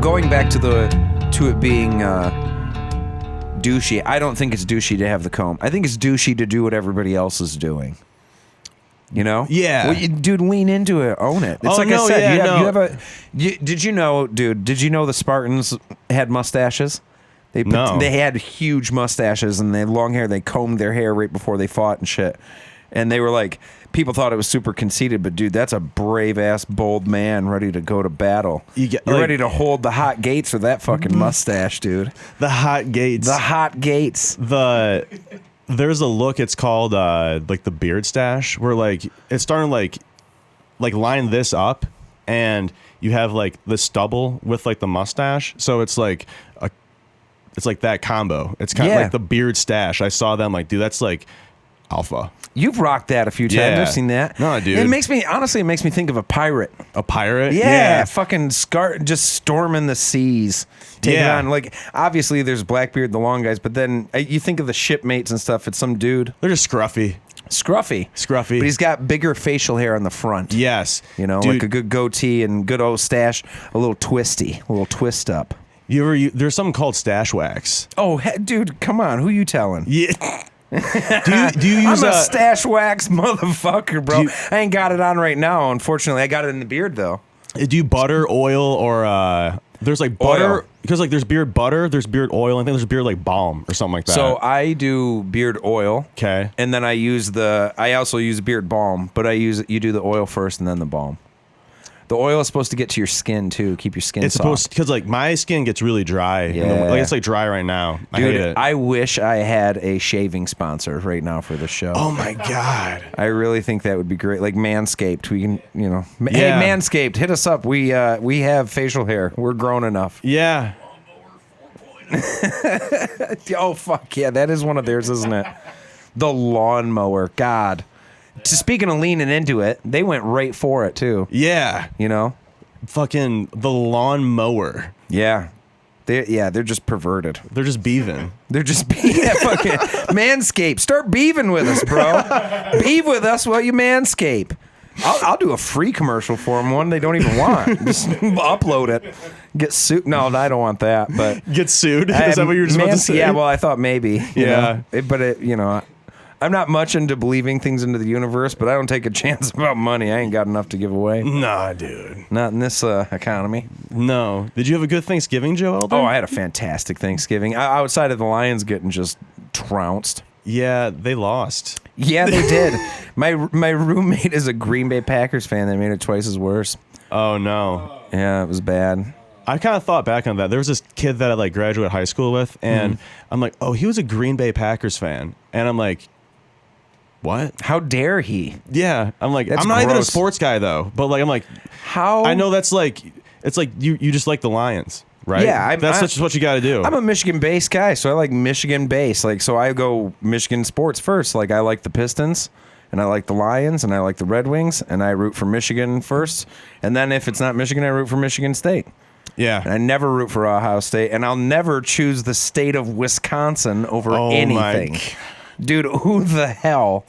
going back to it being douchey, I don't think it's douchey to have the comb. I think it's douchey to do what everybody else is doing. You know? Yeah. Well, dude, lean into it. Own it. It's I said. Did you know the Spartans had mustaches? They had huge mustaches and they had long hair. They combed their hair right before they fought and shit. And they were like, people thought it was super conceited, but dude, that's a brave ass, bold man ready to go to battle. You're ready to hold the hot gates with that fucking mustache, dude. The hot gates. The hot gates. There's a look. It's called like the beard stash, where like it's starting like line this up, and you have like the stubble with like the mustache. So it's like that combo. It's kind of like the beard stash. I saw them like, dude, that's like alpha. You've rocked that a few times. Yeah. I've seen that. No, dude. It makes me think of a pirate. A pirate? Yeah. Fucking just storming the seas. Taking on, like, obviously there's Blackbeard, the long guys, but then you think of the shipmates and stuff. It's some dude. They're just scruffy. Scruffy. But he's got bigger facial hair on the front. Yes. You know, dude, like a good goatee and good old stash, a little twisty, a little twist up. There's something called stash wax. Oh, dude, come on. Who you telling? Yeah. do you use I'm a stash wax motherfucker, bro. I ain't got it on right now, unfortunately. I got it in the beard, though. Do you butter, oil, or there's like butter? Because like there's beard butter, there's beard oil, and I think there's beard like balm or something like that. So I do beard oil. Okay. And then I also use beard balm, but you do the oil first and then the balm. The oil is supposed to get to your skin too, keep your skin soft. It's supposed because like my skin gets really dry. Yeah. Like it's like dry right now. I hate it. I wish I had a shaving sponsor right now for the show. Oh my god. I really think that would be great. Like Manscaped, we can, hey Manscaped, hit us up. We have facial hair. We're grown enough. Yeah. Oh fuck yeah, that is one of theirs, isn't it? The lawnmower. God. Speaking of leaning into it, they went right for it too. Yeah. You know? Fucking the lawnmower. Yeah. They're just perverted. They're just beaving. Fucking Manscaped. Start beaving with us, bro. Beave with us while you manscape. I'll do a free commercial for them, one they don't even want. Just upload it. Get sued. No, I don't want that. But get sued? Is that what you were supposed to say? Yeah, well, I thought maybe. Yeah. I'm not much into believing things into the universe, but I don't take a chance about money. I ain't got enough to give away. Nah, dude. Not in this economy. No. Did you have a good Thanksgiving, Joe Elder? Oh, I had a fantastic Thanksgiving. Outside of the Lions getting just trounced. Yeah, they lost. Yeah, they did. My roommate is a Green Bay Packers fan. They made it twice as worse. Oh, no. Yeah, it was bad. I kind of thought back on that. There was this kid that I like graduated high school with, and I'm like, oh, he was a Green Bay Packers fan. And I'm like, what? How dare he? Yeah. I'm like, I'm not even a sports guy, though. But like, I'm like, how? I know that's like, it's like you just like the Lions, right? Yeah. That's just what you got to do. I'm a Michigan-based guy, so I like Michigan-based. Like, so I go Michigan sports first. Like, I like the Pistons, and I like the Lions, and I like the Red Wings, and I root for Michigan first. And then if it's not Michigan, I root for Michigan State. Yeah. And I never root for Ohio State, and I'll never choose the state of Wisconsin over anything. Dude, who the hell?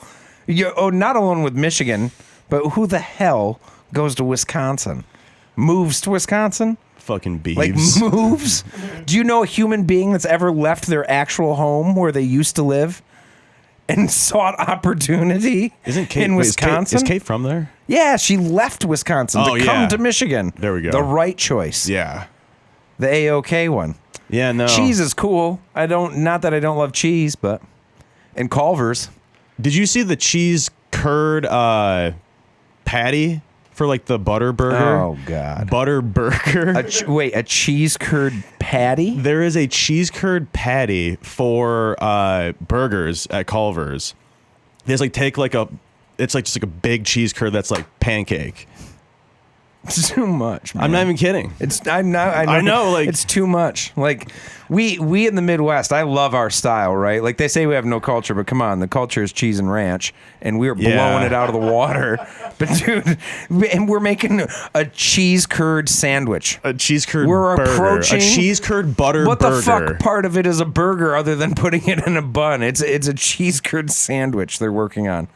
Not alone with Michigan, but who the hell goes to Wisconsin? Moves to Wisconsin? Fucking beeves. Like moves? Do you know a human being that's ever left their actual home where they used to live and sought opportunity in Wisconsin? Is Kate from there? Yeah, she left Wisconsin to come to Michigan. There we go. The right choice. Yeah. The A-OK one. Yeah, no. Cheese is cool. Not that I don't love cheese, but... And Culver's. Did you see the cheese curd patty for like the butter burger? Oh, God. Butter burger? A cheese curd patty? There is a cheese curd patty for burgers at Culver's. They just like take like it's like just like a big cheese curd that's like pancake. It's too much, man. I'm not even kidding. I know, like it's too much. Like we in the Midwest, I love our style, right? Like they say we have no culture, but come on, the culture is cheese and ranch, and we're blowing it out of the water. But dude, and we're making a cheese curd sandwich. A cheese curd We're burger. approaching A cheese curd butter what burger. What the fuck part of it is a burger other than putting it in a bun? It's a cheese curd sandwich they're working on.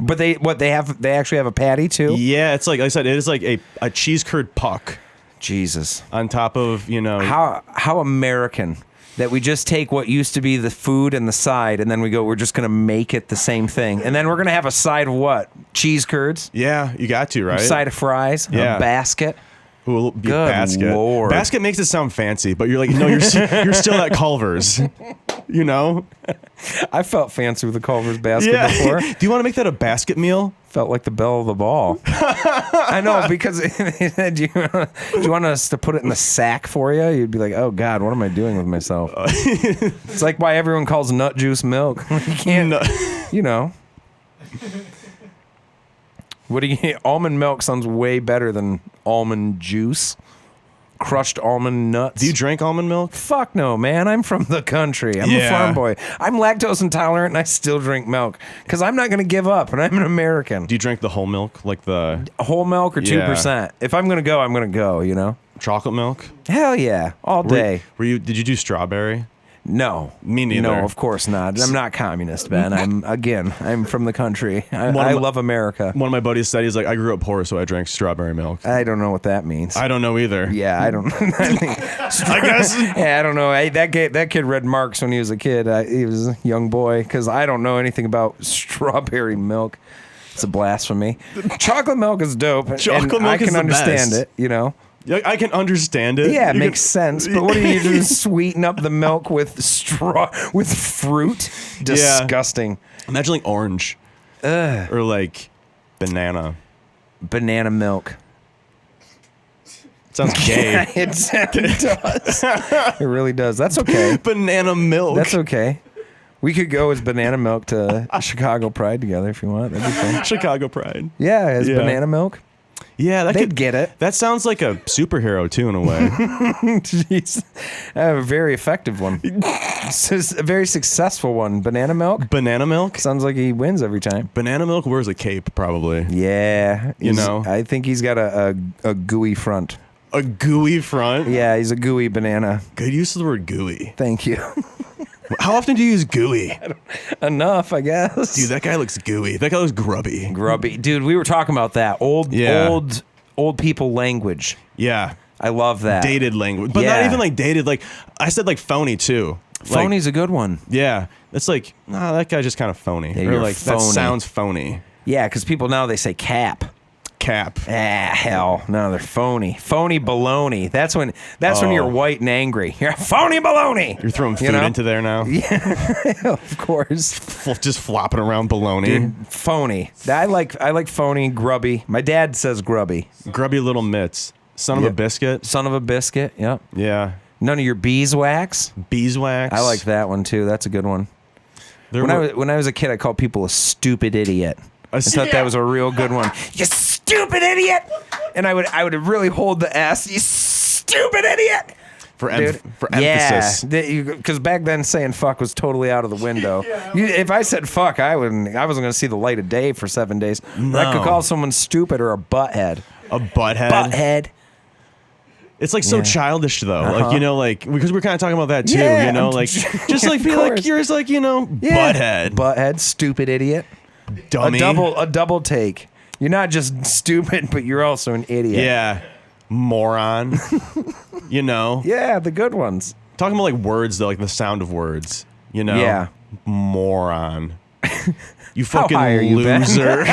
But they actually have a patty too? Yeah, it's like I said, it is like a cheese curd puck. Jesus. On top of, How American that we just take what used to be the food and the side, and then we're just going to make it the same thing. And then we're going to have a side of what? Cheese curds? Yeah, you got to, right? A side of fries? Yeah. A basket? Ooh, Good basket. Lord. Basket makes it sound fancy, but you're like, no, you're still at Culver's. I felt fancy with the Culver's basket before. Do you want to make that a basket meal? Felt like the belle of the ball. I know, because do you want us to put it in the sack for you? You'd be like, oh, God, what am I doing with myself? It's like why everyone calls nut juice milk. You can't, What do you? Almond milk sounds way better than almond juice. Crushed almond nuts. Do you drink almond milk? Fuck no, man. I'm from the country. I'm a farm boy. I'm lactose intolerant, and I still drink milk because I'm not going to give up, and I'm an American. Do you drink the whole milk, like the whole milk or 2%? If I'm going to go, I'm going to go. Chocolate milk? Hell yeah, all day. Did you do strawberry? No. Me neither. No, of course not. I'm not communist, Ben. I'm from the country. I love America. One of my buddies said, he's like, I grew up poor, so I drank strawberry milk. I don't know what that means. I don't know either. Yeah, I don't. I guess. Yeah, I don't know. That kid read Marx when he was a kid. He was a young boy, because I don't know anything about strawberry milk. It's a blasphemy. Chocolate milk is dope. Chocolate milk I can is the understand best. it, I can understand it. Yeah, it makes sense. But what do you do? Sweeten up the milk with fruit? Disgusting. Imagine like orange. Or like banana. Banana milk. Sounds gay. It does. It really does. That's okay. Banana milk. That's okay. We could go as banana milk to Chicago Pride together if you want. That'd be fun. Chicago Pride. Yeah, as banana milk. Yeah, they'd get it. That sounds like a superhero too, in a way. Jeez, I have a very effective one. A very successful one. Banana milk. Banana milk sounds like he wins every time. Banana milk wears a cape, probably. Yeah, I think he's got a gooey front. A gooey front. Yeah, he's a gooey banana. Good use of the word gooey. Thank you. How often do you use gooey? Enough, I guess. Dude, that guy looks gooey. That guy looks grubby. Grubby. Dude, we were talking about that. Old people language. Yeah. I love that. Dated language. But not even like dated. Like, I said like phony too. Phony's a good one. Yeah. It's like, nah, that guy's just kind of phony. Yeah, or like, phony. that sounds phony. Yeah, because people now, they say cap. Cap. Hell. No, they're phony. Phony baloney. That's when you're white and angry. You're phony baloney. You're throwing food into there now? Yeah, of course. Just flopping around baloney. Dude, phony. I like phony, grubby. My dad says grubby. Grubby little mitts. Son of a biscuit. Son of a biscuit, yep. Yeah. None of your beeswax. Beeswax. I like that one too. That's a good one. When I was a kid, I called people a stupid idiot. I thought that was a real good one. You stupid idiot! And I would really hold the S. You stupid idiot! For emphasis. Yeah, because back then saying fuck was totally out of the window. If I said fuck, I wasn't going to see the light of day for 7 days. No. But I could call someone stupid or a butthead. A butthead? Butthead. It's like so childish though, like because we're kind of talking about that too, just like be like yours, like butthead, butthead, stupid idiot, dummy, a double take. You're not just stupid, but you're also an idiot. Yeah, moron. Yeah, the good ones. Talking about like words though, like the sound of words. Yeah, moron. You fucking loser.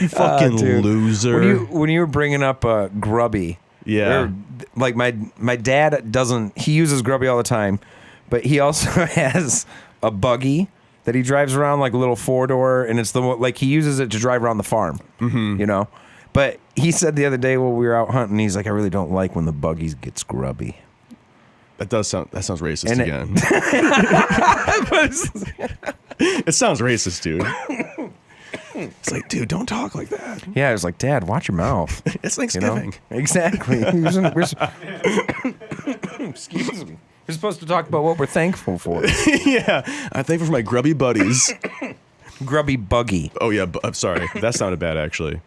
You fucking loser. When you were bringing up grubby, like my dad doesn't. He uses grubby all the time, but he also has a buggy that he drives around, like a little 4-door, and it's he uses it to drive around the farm. Mm-hmm. But he said the other day while we were out hunting, he's like, I really don't like when the buggy gets grubby. That sounds racist again. It sounds racist, dude. It's like, dude, don't talk like that. Yeah, I was like, Dad, watch your mouth. It's Thanksgiving. Exactly. Excuse me. We're supposed to talk about what we're thankful for. Yeah, I'm thankful for my grubby buddies. Grubby buggy. Oh, yeah, I'm sorry. That sounded bad, actually.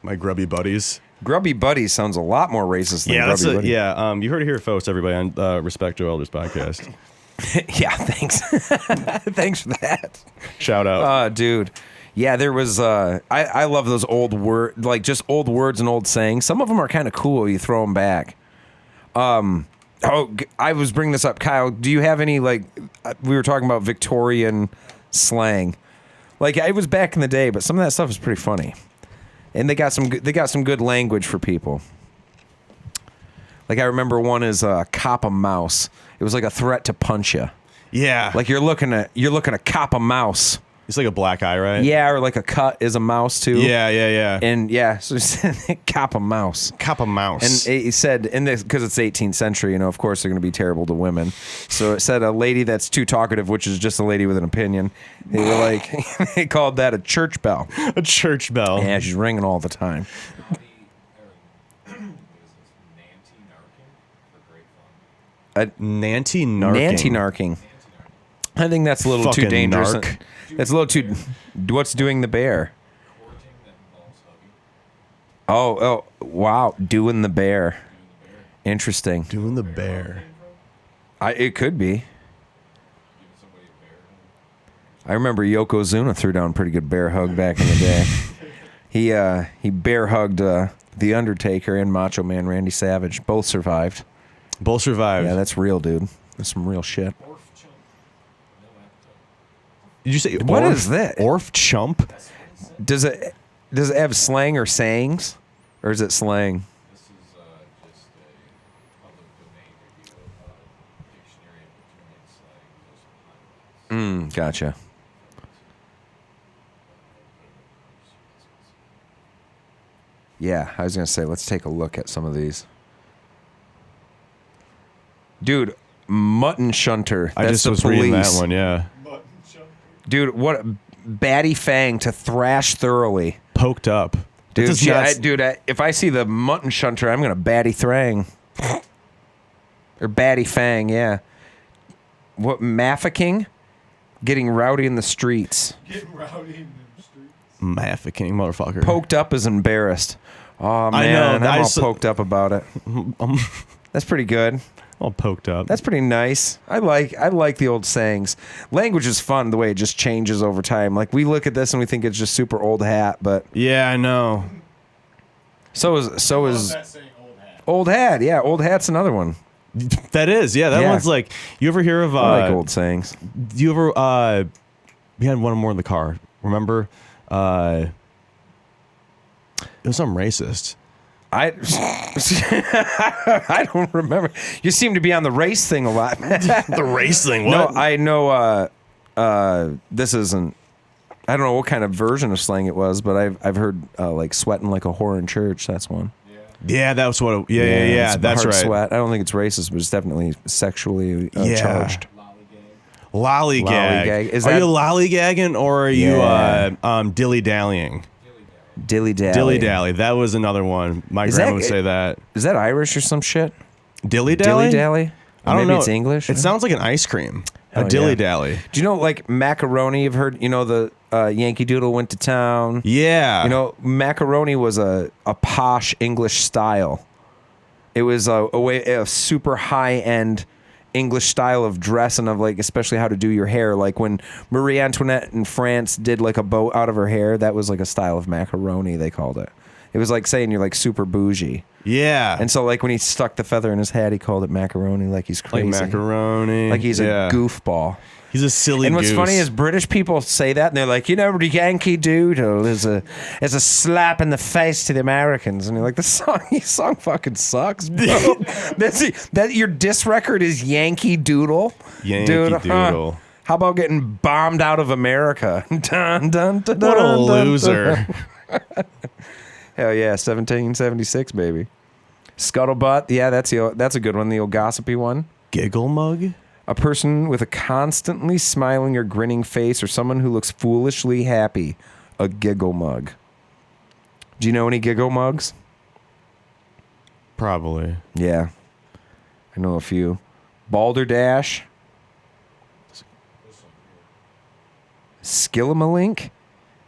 My grubby buddies. Grubby buddies sounds a lot more racist than grubby buddy. Yeah, you heard it here first, everybody, on Respect Joe Elders podcast. Yeah, thanks. Thanks for that. Shout out. Dude. Yeah, there was. I love those old just old words and old sayings. Some of them are kind of cool. You throw them back. I was bringing this up, Kyle. Do you have any we were talking about Victorian slang? Like it was back in the day, but some of that stuff is pretty funny, and they got some good language for people. Like I remember one is cop a mouse. It was like a threat to punch you. Yeah, like you're looking to cop a mouse. It's like a black eye, right? Yeah, or like a cut is a mouse too. Yeah. And yeah, so he said, cop a mouse. Cop a mouse. And he said, in this, because it's 18th century, of course they're going to be terrible to women. So it said a lady that's too talkative, which is just a lady with an opinion. They were like, they called that a church bell. A church bell. Yeah, she's ringing all the time. Nanty-narking. I think that's a little too dangerous. Narc. It's a little too. What's doing the bear? Oh, wow. Doing the bear. Interesting. Doing the bear. It could be. I remember Yokozuna threw down a pretty good bear hug back in the day. He bear hugged The Undertaker and Macho Man Randy Savage. Both survived. Yeah, that's real, dude. That's some real shit. Did you say what is that? Orf chump? Does it have slang or sayings, or is it slang? This is just a public domain review of dictionary of Victorian slang. Gotcha. Yeah, I was gonna say let's take a look at some of these. Dude, mutton shunter. I just was reading that one, yeah. Dude, what batty fang to thrash thoroughly. Poked up. Dude, if I see the mutton shunter, I'm gonna batty thrang. Or batty fang, yeah. What, mafficking? Getting rowdy in the streets. Mafficking, motherfucker. Poked up is embarrassed. Oh man, I'm all poked up about it. That's pretty good. All poked up. That's pretty nice. I like the old sayings. Language is fun the way it just changes over time. Like we look at this and we think it's just super old hat, but yeah, I know. So is old hat. Yeah, old hat's another one. That is, yeah. That one's like, you ever hear of I like old sayings. Do you ever we had one more in the car. Remember? It was something racist. I don't remember. You seem to be on the race thing a lot. The race thing? What? No, I know this isn't, I don't know what kind of version of slang it was, but I've heard like sweating like a whore in church. That's one. Yeah, that was what. Yeah. That's right. Sweat. I don't think it's racist, but it's definitely sexually charged. Lollygag. Are you lollygagging or are you dilly dallying? Dilly dally. Dilly dally. That was another one. My grandma would say that. Is that Irish or some shit? Dilly dally? Dilly dally? I don't know. Maybe it's English. It sounds like an ice cream. A dilly dally. Do you know like macaroni? You've heard, the Yankee Doodle went to town. Yeah. Macaroni was a posh English style. It was a super high end English style of dress and of like especially how to do your hair. Like when Marie Antoinette in France did like a bow out of her hair, that was like a style of macaroni, they called it. It was like saying you're like super bougie. Yeah. And so like when he stuck the feather in his hat, he called it macaroni, like he's crazy. Like macaroni. Like he's a goofball. He's a silly And what's goose. funny is British people say that and they're like, the Yankee Doodle is a slap in the face to the Americans. And you're like, your song fucking sucks, bro. That your diss record is Yankee Doodle? Yankee Doodle. Huh? How about getting bombed out of America? Dun, dun, dun, what dun, a loser. Hell yeah, 1776, baby. Scuttlebutt, yeah, that's a good one, the old gossipy one. Giggle mug? A person with a constantly smiling or grinning face or someone who looks foolishly happy. A giggle mug. Do you know any giggle mugs? Probably. Yeah. I know a few. Balderdash. Skilimalink.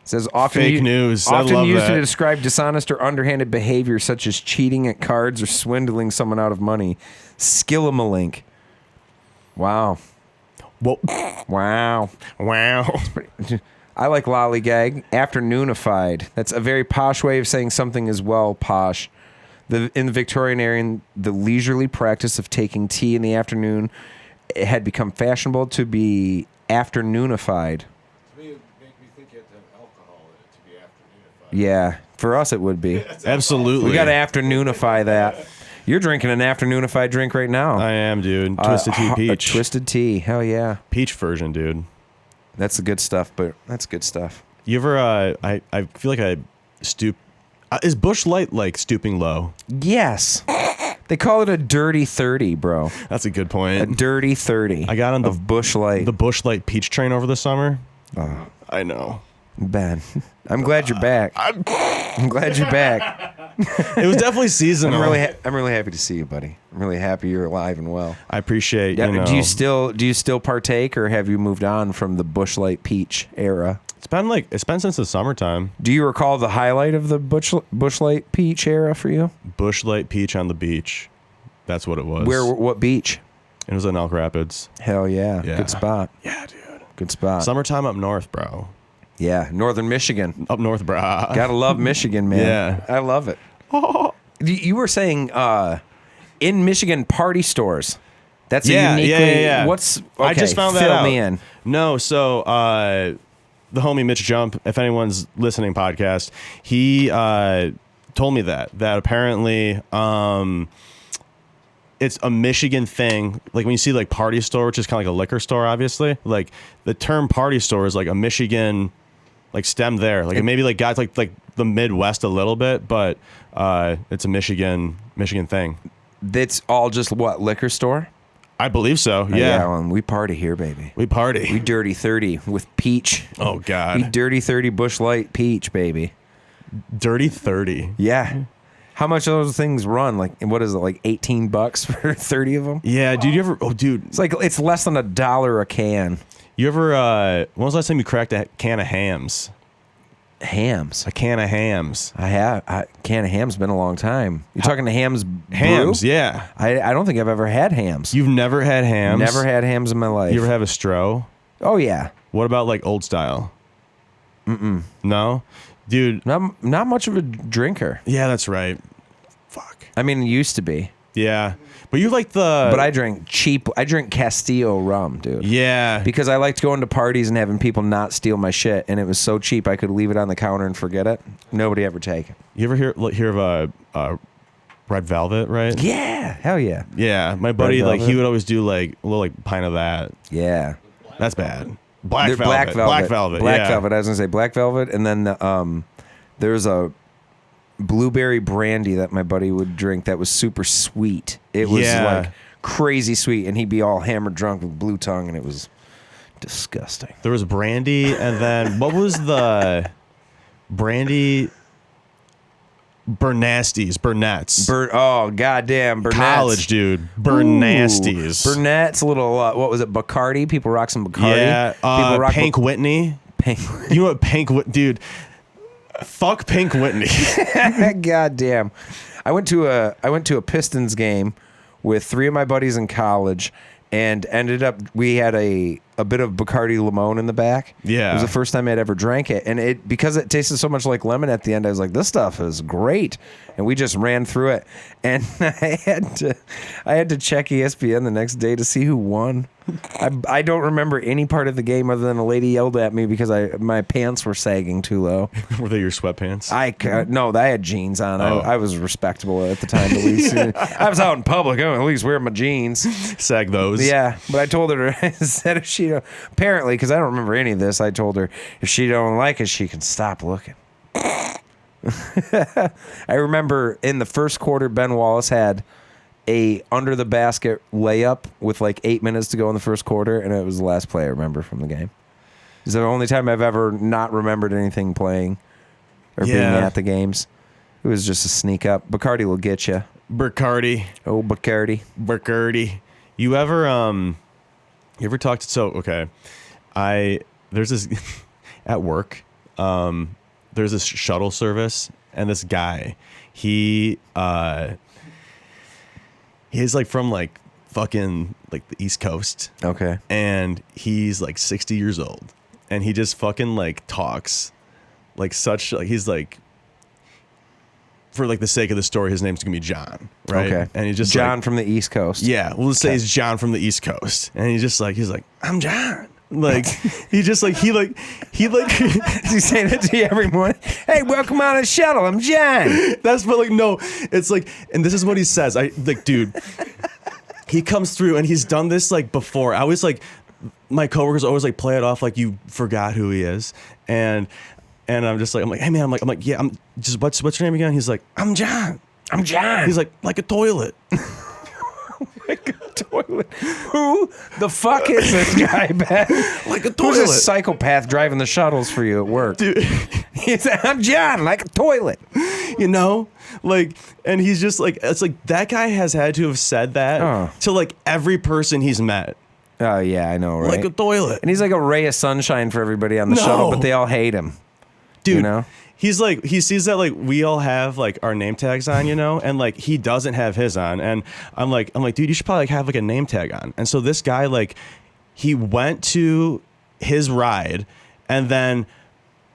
Says often fake news. Often I love used that. to describe dishonest or underhanded behavior such as cheating at cards or swindling someone out of money. Skilimalink. Wow. Whoa. Wow. Wow. I like lollygag. Afternoonified. That's a very posh way of saying something is well posh. In the Victorian era, the leisurely practice of taking tea in the afternoon had become fashionable to be afternoonified. To me, it make me think you have to have alcohol in it to be afternoonified. Yeah, for us it would be. Absolutely. We got to afternoonify that. You're drinking an afternoonified drink right now. I am, dude. Twisted tea peach. A twisted tea. Hell yeah. Peach version, dude. That's the good stuff, but that's good stuff. You ever, I feel like I stoop. Is Busch Light like stooping low? Yes. They call it a dirty 30, bro. That's a good point. A dirty 30. I got on the Busch Light. The Busch Light peach train over the summer. I know. Bad. I'm glad you're back. I'm glad you're back. It was definitely seasonal. I'm really happy to see you, buddy. I'm really happy you're alive and well. I appreciate. Yeah, you know, do you still partake, or have you moved on from the Busch Light peach era? It's been since the summertime. Do you recall the highlight of the Busch Light peach era for you? Busch Light peach on the beach. That's what it was. What beach? It was in Elk Rapids. Hell yeah. Yeah. Good spot. Yeah, dude. Good spot. Summertime up north, bro. Yeah, northern Michigan. Up north, bro. Gotta love Michigan, man. Yeah. I love it. You were saying in Michigan party stores. That's a uniquely. Yeah. What's? Okay, I just found that fill out. me in. No, so the homie Mitch Jump, if anyone's listening, podcast, he told me that apparently it's a Michigan thing. Like when you see like party store, which is kind of like a liquor store, obviously. Like the term party store is like a Michigan like stem there. Like it maybe like got like the Midwest a little bit, but it's a Michigan thing. That's all just what, liquor store? I believe so. Yeah. Well, we party here, baby. We party. We dirty 30 with peach. Oh God. We dirty 30 Busch Light peach, baby. Dirty 30. Yeah. How much of those things run? Like, what is it? Like $18 for 30 of them? Yeah, dude. You ever? Oh, dude. It's like it's less than $1 a can. You ever? When was the last time you cracked a can of hams? Hams. A can of hams. I have. A can of hams been a long time. You're talking to Hams Brew? Hams, yeah. I don't think I've ever had hams. You've never had hams? Never had hams in my life. You ever have a Stro? Oh, yeah. What about like old style? Mm-mm. No? Dude. Not much of a drinker. Yeah, that's right. Fuck. I mean, it used to be. Yeah. But you like the... But I drink cheap. I drink Castillo rum, dude. Yeah. Because I liked going to parties and having people not steal my shit, and it was so cheap I could leave it on the counter and forget it. Nobody ever take it. You ever hear of a Red Velvet, right? Yeah. Hell yeah. Yeah. My buddy, like, he would always do like a little like pint of that. Yeah. That's bad. Black Velvet. Black Velvet. Yeah. I was gonna say Black Velvet, and then there's a blueberry brandy that my buddy would drink that was super sweet. It was like crazy sweet, and he'd be all hammered drunk with blue tongue, and it was disgusting. There was brandy, and then what was the brandy? Burnett's. Oh, goddamn. Burnett's. College, dude. Burnasties. Burnett's a little, what was it, Bacardi? People rock some Bacardi. Yeah. People rock Pink Whitney. Pink. You know what Pink Whitney, dude? Fuck Pink Whitney. Goddamn. I went to a Pistons game with 3 of my buddies in college, and ended up, we had a bit of Bacardi Limon in the back. Yeah. It was the first time I'd ever drank it. And because it tasted so much like lemon at the end, I was like, this stuff is great. And we just ran through it. And I had to check ESPN the next day to see who won. I don't remember any part of the game other than a lady yelled at me because my pants were sagging too low. Were they your sweatpants? No, I had jeans on. Oh. I was respectable at the time, at least. I was out in public. I would at least wear my jeans. Sag those. Yeah, but I told her, I said if she, apparently, because I don't remember any of this, I told her if she don't like it, she can stop looking. I remember in the first quarter, Ben Wallace had a under the basket layup with like 8 minutes to go in the first quarter, and it was the last play I remember from the game. It's the only time I've ever not remembered anything playing or being at the games. It was just a sneak up. Bacardi will get you. Bacardi. Oh, Bacardi. You ever talked to, so, okay. There's this, at work, there's this shuttle service, and this guy, he's like from like fucking like the East Coast. Okay. And he's like 60 years old. and he just fucking like talks like such like he's like, for like the sake of the story, his name's gonna be John, right? Okay. And he's just John like, from the East Coast. yeah, we'll just say he's John from the East Coast, and he's like, I'm John. Like he just like he like Does he say that to you every morning? Hey, welcome on the shuttle. I'm John. that's but like no, it's like, and this is what he says. I like, dude, he comes through and he's done this like before. I always like, my coworkers always like play it off like you forgot who he is, and I'm just like, I'm like, hey man, I'm like, yeah, I'm just what's your name again? He's like, I'm John. I'm John. He's like a toilet. Like a toilet. Who the fuck is this guy, Ben? Like a Who's toilet. this psychopath driving the shuttles for you at work? Dude. He said, I'm John, like a toilet. You know, like, and he's just like, it's like that guy has had to have said that to like every person he's met. Oh, yeah, I know, right? Like a toilet. And he's like a ray of sunshine for everybody on the shuttle, but they all hate him. Dude, you know? He's like, he sees that like we all have like our name tags on, you know, and like he doesn't have his on. And I'm like, dude, you should probably like have like a name tag on. And so this guy, like, he went to his ride and then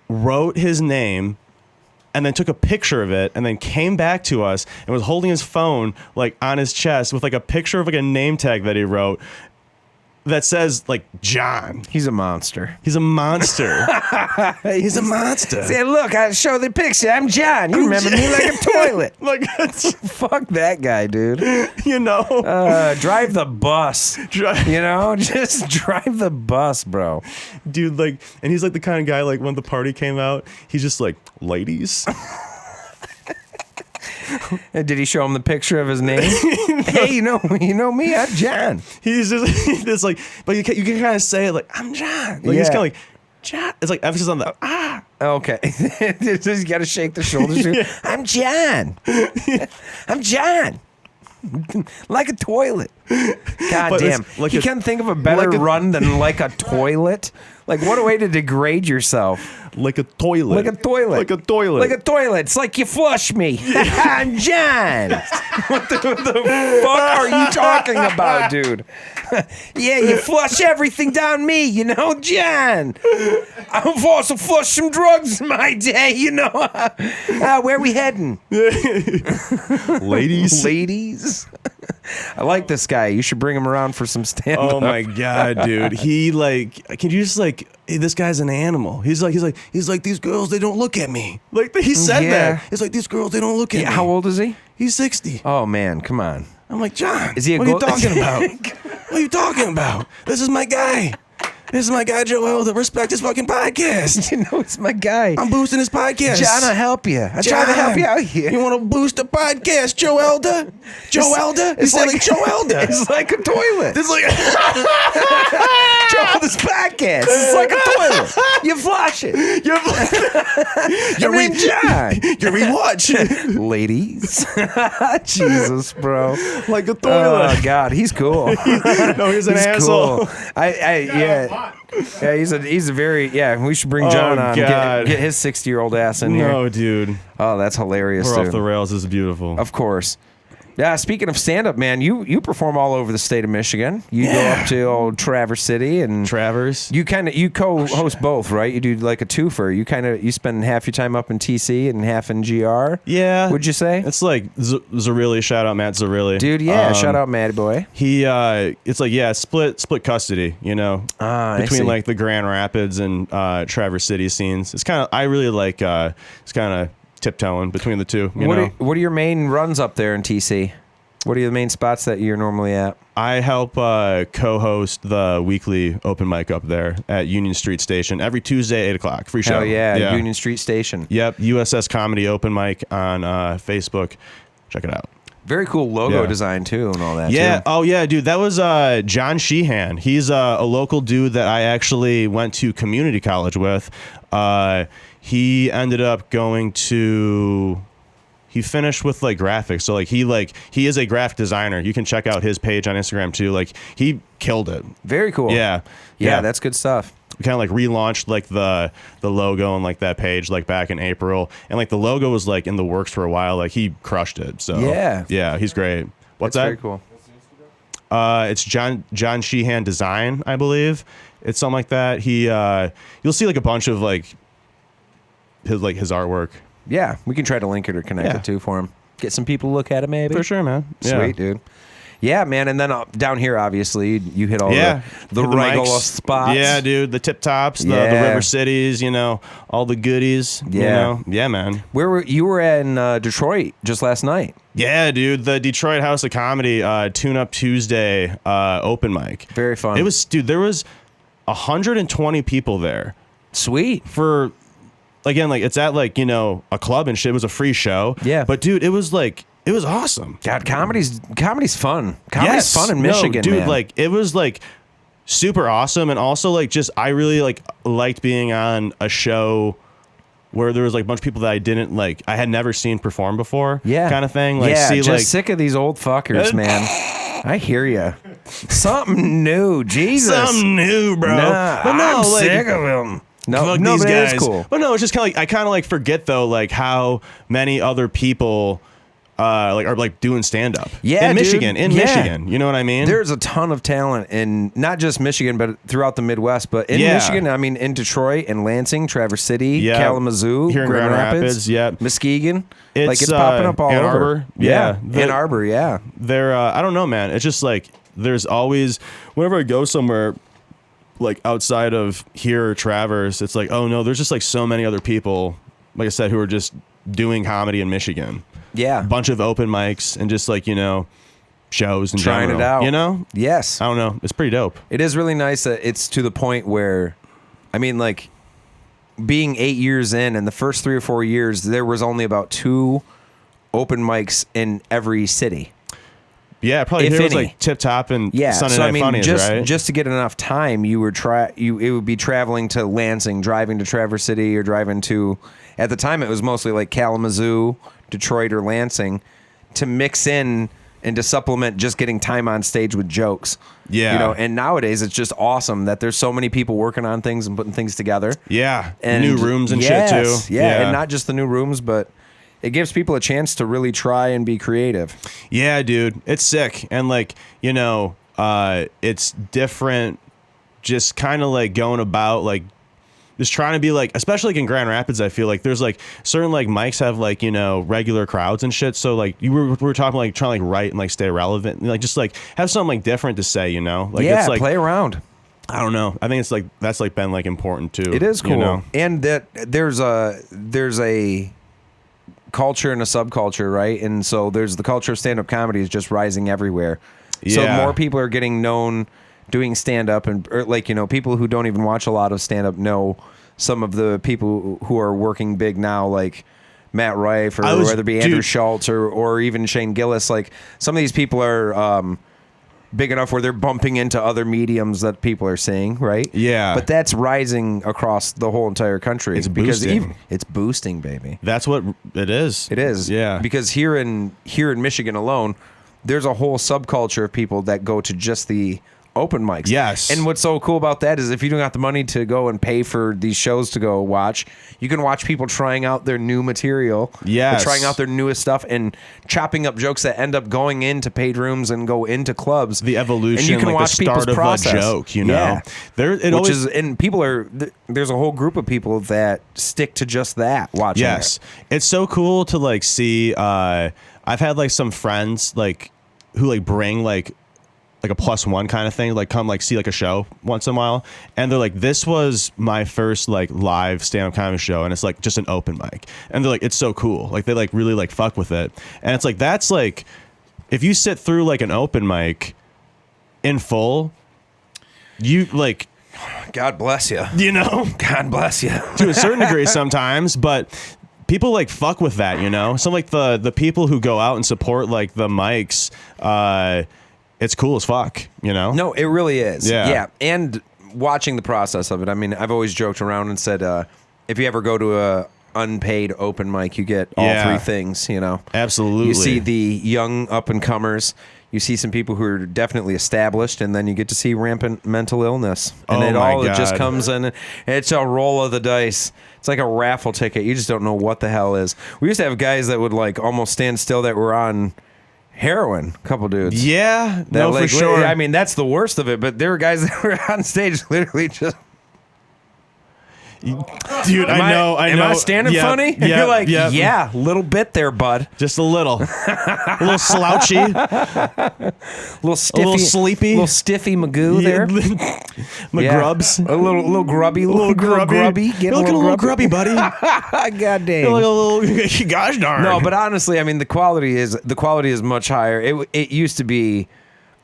wrote his name and then took a picture of it and then came back to us and was holding his phone like on his chest with like a picture of like a name tag that he wrote that says like John. He's a monster. He's a monster. He's a monster. Say, look, I show the picture. I'm John. You remember me like a toilet. Like, Fuck that guy, dude. you know, Drive the bus. You know, just drive the bus, bro. Dude, like, and he's like the kind of guy, like when the party came out, he's just like, ladies. And did he show him the picture of his name? Hey, you know me, I'm John. He's just it's like, but you can kind of say it like, I'm John. Like, he's kind of like, John. It's like emphasis on the Okay. Just got to shake the shoulders. Yeah. I'm John. I'm John. Like a toilet. God damn. Like you can't think of a better run than like a toilet. Like, what a way to degrade yourself. Like a toilet. Like a toilet. Like a toilet. Like a toilet. It's like you flush me. I'm John. What the fuck are you talking about, dude? Yeah, you flush everything down me, you know, John. I've also flushed some drugs in my day, you know. Where are we heading? Ladies. Ladies. I like this guy. You should bring him around for some stand-up. Oh my god, dude. He like, can you just like, hey, this guy's an animal. He's like these girls, they don't look at me. Like he said that. It's like these girls, they don't look at me. How old is he? He's 60. Oh man, come on. I'm like, John. Is he? What are you talking about? What are you talking about? This is my guy. This is my guy, Joe Elder. Respect his fucking podcast. You know, it's my guy. I'm boosting his podcast. John, I'll help you. I try to help you out here. You want to boost the podcast, Joe Elder? Joe Elder? It's like Joe Elder. It's like a toilet. It's like Joe Elder's podcast. It's like a toilet. You flush it. You John. You rewatch. Ladies. Jesus, bro. Like a toilet. Oh God, he's cool. No, he's an asshole. Cool. Yeah, he's a very we should bring John on. Get his 60-year-old ass in here. No, dude. Oh, that's hilarious. We're dude. off the rails. This is beautiful. Of course. Yeah, speaking of stand-up, man, you perform all over the state of Michigan. You go up to old Traverse City and you co-host both, right? You do like a twofer. You spend half your time up in TC and half in GR. Yeah, would you say? It's like Zarilli. Shout out Matt Zarilli, dude. Yeah, shout out Matty boy. He it's like split custody. You know, between like the Grand Rapids and Traverse City scenes. It's kind of I really like. It's kind of tiptoeing between the two. What are your main runs up there in TC? What are the main spots that you're normally at? I help co-host the weekly open mic up there at Union Street Station every Tuesday, 8 o'clock. Free show. Hell yeah, Union Street Station. Yep, USS Comedy open mic on Facebook. Check it out. Very cool logo design too and all that. Yeah. Too. Oh yeah, dude. That was John Sheehan. He's a local dude that I actually went to community college with. He ended up going to. He finished with like graphics, so he is a graphic designer. You can check out his page on Instagram too. Like he killed it. Very cool. Yeah, that's good stuff. We kind of like relaunched like the logo and like that page like back in April, and like the logo was like in the works for a while. Like he crushed it. So yeah, he's great. What's that? Very cool. It's John Sheehan Design, I believe. It's something like that. He you'll see like a bunch of like his artwork. Yeah, we can try to link it or connect it too for him. Get some people to look at it, maybe. For sure, man. Sweet, dude. Yeah, man. And then down here, obviously, you hit all the regular spots. Yeah, dude. The tip tops, the river cities, all the goodies. Yeah. Yeah, man. You were in Detroit just last night. Yeah, dude. The Detroit House of Comedy Tune Up Tuesday open mic. Very fun. It was, dude, there was 120 people there. Sweet. For, again, like, it's at, like, a club and shit. It was a free show. Yeah. But, dude, it was, like, it was awesome. God, comedy's fun. Comedy's fun in Michigan, dude, man. like, it was, like, super awesome. And also, like, just, I really, like, liked being on a show where there was, like, a bunch of people that I had never seen perform before. Yeah. Kind of thing. Like, just sick of these old fuckers, man. I hear you. Something new. Jesus. Something new, bro. Nah, but no, I'm like, sick of them. No, these but guys. it is cool. But no, it's just kind of like, I kind of like forget though, like how many other people are like doing stand up. Yeah, in dude. Michigan, Michigan. You know what I mean? There's a ton of talent in not just Michigan, but throughout the Midwest. But in Michigan, I mean, in Detroit and Lansing, Traverse City, Kalamazoo, here in Grand Rapids, Muskegon. It's popping up all Ann over. Arbor. Ann Arbor, yeah. They're I don't know, man. It's just like there's always whenever I go somewhere like outside of here or Traverse, it's like, oh no, there's just like so many other people, like I said, who are just doing comedy in Michigan. Yeah. A bunch of open mics and just like, shows and trying it out. Yes. I don't know. It's pretty dope. It is really nice that it's to the point where, I mean, like, being 8 years in, and the first 3 or 4 years, there was only about 2 open mics in every city. Yeah, probably if here was any. like Tip Top and Yeah, Sunday so Night I mean, Funnies, right? just to get enough time, it would be traveling to Lansing, driving to Traverse City, or driving to, at the time it was mostly like Kalamazoo, Detroit, or Lansing, to mix in and to supplement just getting time on stage with jokes. Yeah. And nowadays it's just awesome that there's so many people working on things and putting things together. Yeah. And new rooms and shit too. Yeah, and not just the new rooms, but it gives people a chance to really try and be creative. Yeah, dude. It's sick. And like, it's different just kind of like going about like just trying to be like, especially like in Grand Rapids, I feel like there's like certain like mics have like, regular crowds and shit. So like we were talking like trying to like write and like stay relevant and like just like have something like different to say, Like yeah, it's like play around. I don't know. I think it's like that's like been like important too. It is cool. And that there's a culture and a subculture, right? And so there's the culture of stand-up comedy is just rising everywhere. Yeah. So more people are getting known doing stand-up, and people who don't even watch a lot of stand-up know some of the people who are working big now, like Matt Rife, or whether it be Andrew Schultz or even Shane Gillis. Like, some of these people are big enough where they're bumping into other mediums that people are seeing, right? Yeah. But that's rising across the whole entire country. It's because boosting. It's boosting, baby. That's what it is. It is. Yeah. Because here in Michigan alone, there's a whole subculture of people that go to just the open mics. Yes. And what's so cool about that is if you don't got the money to go and pay for these shows to go watch, you can watch people trying out their new material. Yes. Or trying out their newest stuff and chopping up jokes that end up going into paid rooms and go into clubs. The evolution, and you can like watch the start people's of process. a joke, Yeah. And people are, there's a whole group of people that stick to just that watching. Yes. It's so cool to like see, I've had like some friends like who like bring like a +1 kind of thing, like come like see like a show once in a while, and they're like, this was my first like live stand-up comedy show, and it's like just an open mic, and they're like, it's so cool, like they like really like fuck with it, and it's like that's like if you sit through like an open mic in full, you like, God bless you. God bless you. To a certain degree sometimes, but people like fuck with that, some like the people who go out and support like the mics, it's cool as fuck, No, it really is. Yeah. And watching the process of it. I mean, I've always joked around and said, if you ever go to a unpaid open mic, you get all 3 things, Absolutely. You see the young up-and-comers. You see some people who are definitely established, and then you get to see rampant mental illness. And it just comes in. It's a roll of the dice. It's like a raffle ticket. You just don't know what the hell is. We used to have guys that would like almost stand still that were on Heroin, a couple dudes. Yeah, That, no, for sure. I mean, that's the worst of it. But there were guys that were on stage literally just. Dude, I know. Am I standing funny? And you're like, yeah, little bit there, bud. Just a little. A little slouchy. A little stiffy. A little sleepy. A little stiffy Magoo there. McGrubs. A little grubby. A little grubby. You're looking a little grubby, buddy. God dang. You're like a little, gosh darn. No, but honestly, I mean, the quality is much higher. It used to be.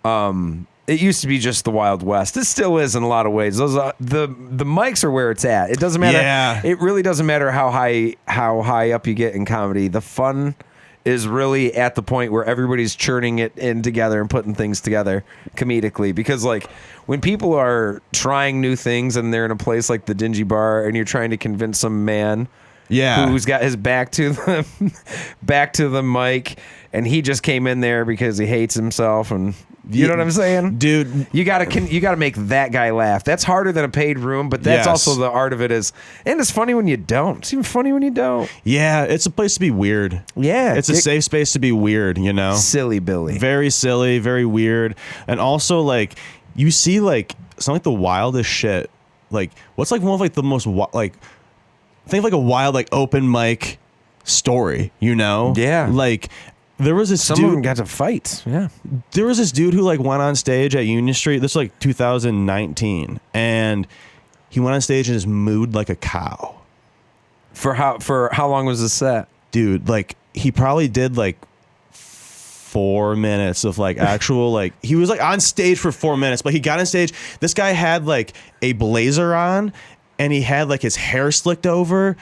It used to be just the Wild West. It still is in a lot of ways. Those the mics are where it's at. It doesn't matter. Yeah. It really doesn't matter how high up you get in comedy. The fun is really at the point where everybody's churning it in together and putting things together comedically. Because like when people are trying new things and they're in a place like the Dingy Bar and you're trying to convince some man who's got his back to the mic and he just came in there because he hates himself and you know what I'm saying? Dude, you gotta make that guy laugh. That's harder than a paid room, but that's also the art of it is. And it's funny when you don't. It's even funny when you don't. Yeah, it's a place to be weird. Yeah. It's a safe space to be weird, you know? Silly Billy. Very silly, very weird. And also, like, you see, like, some like the wildest shit. Like, what's like one of like the most, like, think of like a wild, like, open mic story, you know? Yeah. Like, there was this Some dude. of them got to fight. Yeah. There was this dude who like went on stage at Union Street. This was like 2019, and he went on stage and just mooed like a cow. For how long was the set? Dude, like he probably did like 4 minutes of like actual like he was like on stage for 4 minutes, but he got on stage. This guy had like a blazer on, and he had like his hair slicked over,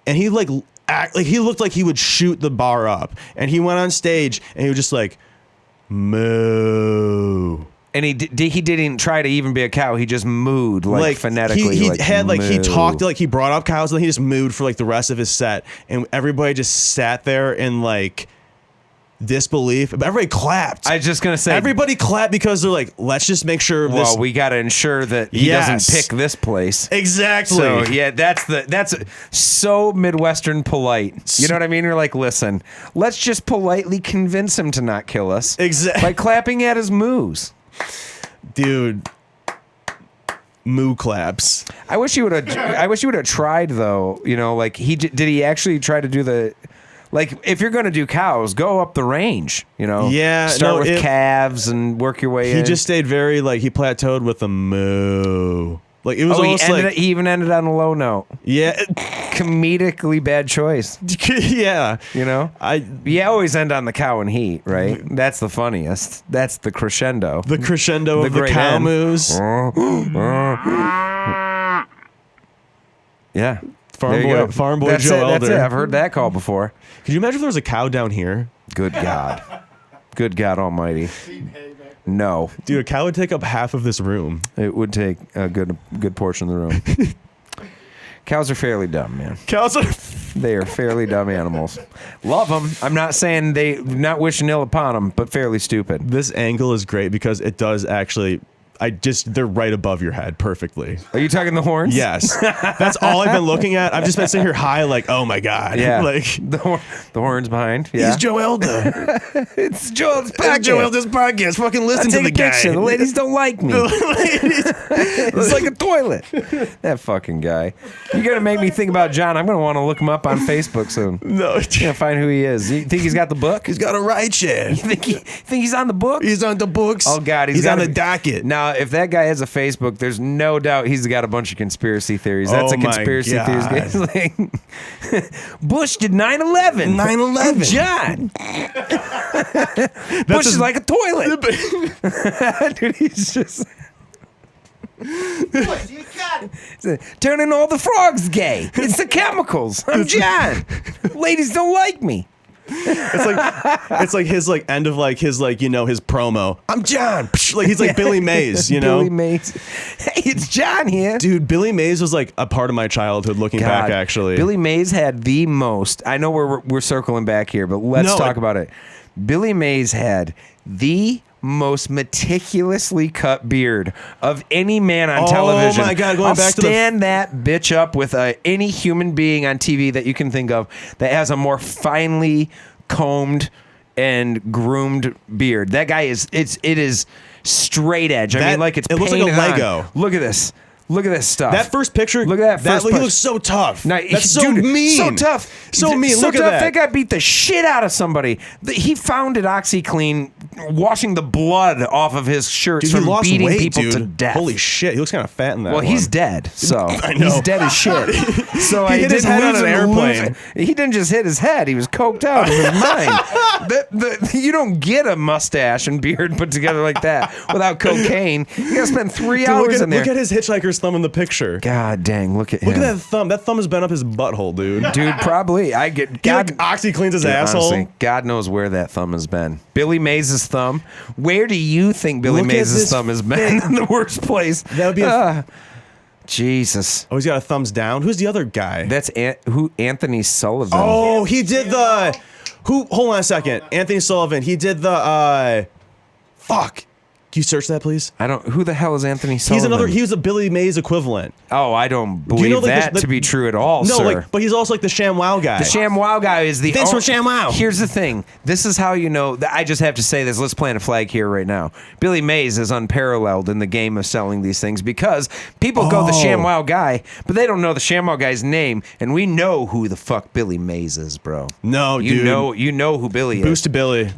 and he like he looked like he would shoot the bar up, and he went on stage and he was just like moo. And he didn't try to even be a cow. He just mooed like phonetically. He like, had like moo. he talked like he brought up cows and then he just mooed for like the rest of his set, and everybody just sat there in like disbelief. Everybody clapped. I was just gonna say everybody clapped because they're like, let's just make sure. Well, we got to ensure that he doesn't pick this place. Exactly. So yeah, that's so Midwestern polite. You know what I mean? You're like, listen, let's just politely convince him to not kill us. Exactly. By clapping at his moos. Dude. Moo claps. I wish he would have tried though. You know, like did he actually try to do the. Like, if you're going to do cows, go up the range, you know? Yeah. Start with calves and work your way in. He just stayed very, like, he plateaued with a moo. Like, it was almost he even ended on a low note. Yeah. Comedically bad choice. Yeah. You know? You always end on the cow and heat, right? That's the funniest. That's the crescendo. The crescendo of the cow moos. Yeah. Farm boy that's Joe it, Elder. That's it. I've heard that call before. Could you imagine if there was a cow down here? Good God. Good God almighty. No. Dude, a cow would take up half of this room. It would take a good portion of the room. Cows are fairly dumb, man. They are fairly dumb animals. Love them. I'm not saying not wishing ill upon them, but fairly stupid. This angle is great because it does actually... they're right above your head perfectly. Are you talking the horns? Yes. That's all I've been looking at. I've just been sitting here high like, oh my God. Yeah. Like the horns behind. Yeah. He's Joe Elder. It's Joe Elder's podcast. It's Joe Elder's podcast. Fucking listen to the guy. Picture. The ladies don't like me. It's like a toilet. That fucking guy. You're going to make me think about John. I'm going to want to look him up on Facebook soon. No. You're going to find who he is. You think he's got the book? He's got a ride share. You think he's on the book? He's on the books. Oh, God. He's on the docket. Now, if that guy has a Facebook, there's no doubt he's got a bunch of conspircy theories. That's a conspiracy theories. Like, Bush did 9/11. 9/11. John. Bush is like a toilet. Dude, he's just... turning all the frogs gay. It's the chemicals. I'm John. Ladies don't like me. It's like his like end of like his like, you know, his promo. I'm John. Like he's like Billy Mays, you know? Billy Mays. Hey, it's John here. Dude, Billy Mays was like a part of my childhood looking back actually. Billy Mays had the most. I know we're circling back here, but let's talk about it. Billy Mays had the most meticulously cut beard of any man on television. Oh my God, I'll stand that bitch up with any human being on TV that you can think of that has a more finely combed and groomed beard. That guy is it is straight edge. I mean, like it looks like a Lego. On. Look at this. Look at this stuff. That first picture. Look at that first. He looks so tough. Now, that's so mean. So tough. So mean. So look tough. at that. That guy beat the shit out of somebody. He founded OxyClean, washing the blood off of his shirts from beating people to death. Holy shit, he looks kind of fat in that. Well, he's dead. So I know. he's dead as shit. So he hit his head on an airplane. He didn't just hit his head. He was coked out in his mind. You don't get a mustache and beard put together like that without cocaine. You gotta spend 3 hours in there. Look at his hitchhiker's thumb in the picture. God dang, look at him. Look at that thumb. That thumb has been up his butthole, dude. Dude, probably. I get God. OxyCleans his asshole. Honestly, God knows where that thumb has been. Billy Mays' thumb. Where do you think Billy Mays' thumb has been? In the worst place. That would be Jesus. Oh, he's got a thumbs down. Who's the other guy? That's Anthony Sullivan. Oh, he did the. Hold on a second. Anthony Sullivan. He did the. Fuck. Can you search that, please? I don't. Who the hell is Anthony Sullivan? He was a Billy Mays equivalent. Oh, I don't believe that to be true at all, sir. But he's also like the ShamWow guy. The ShamWow guy is the. Vince from ShamWow. Here's the thing. This is how you know. I just have to say this. Let's plant a flag here right now. Billy Mays is unparalleled in the game of selling these things because people go the ShamWow guy, but they don't know the ShamWow guy's name, and we know who the fuck Billy Mays is, bro. No, dude. You know who Billy is. Boost to Billy.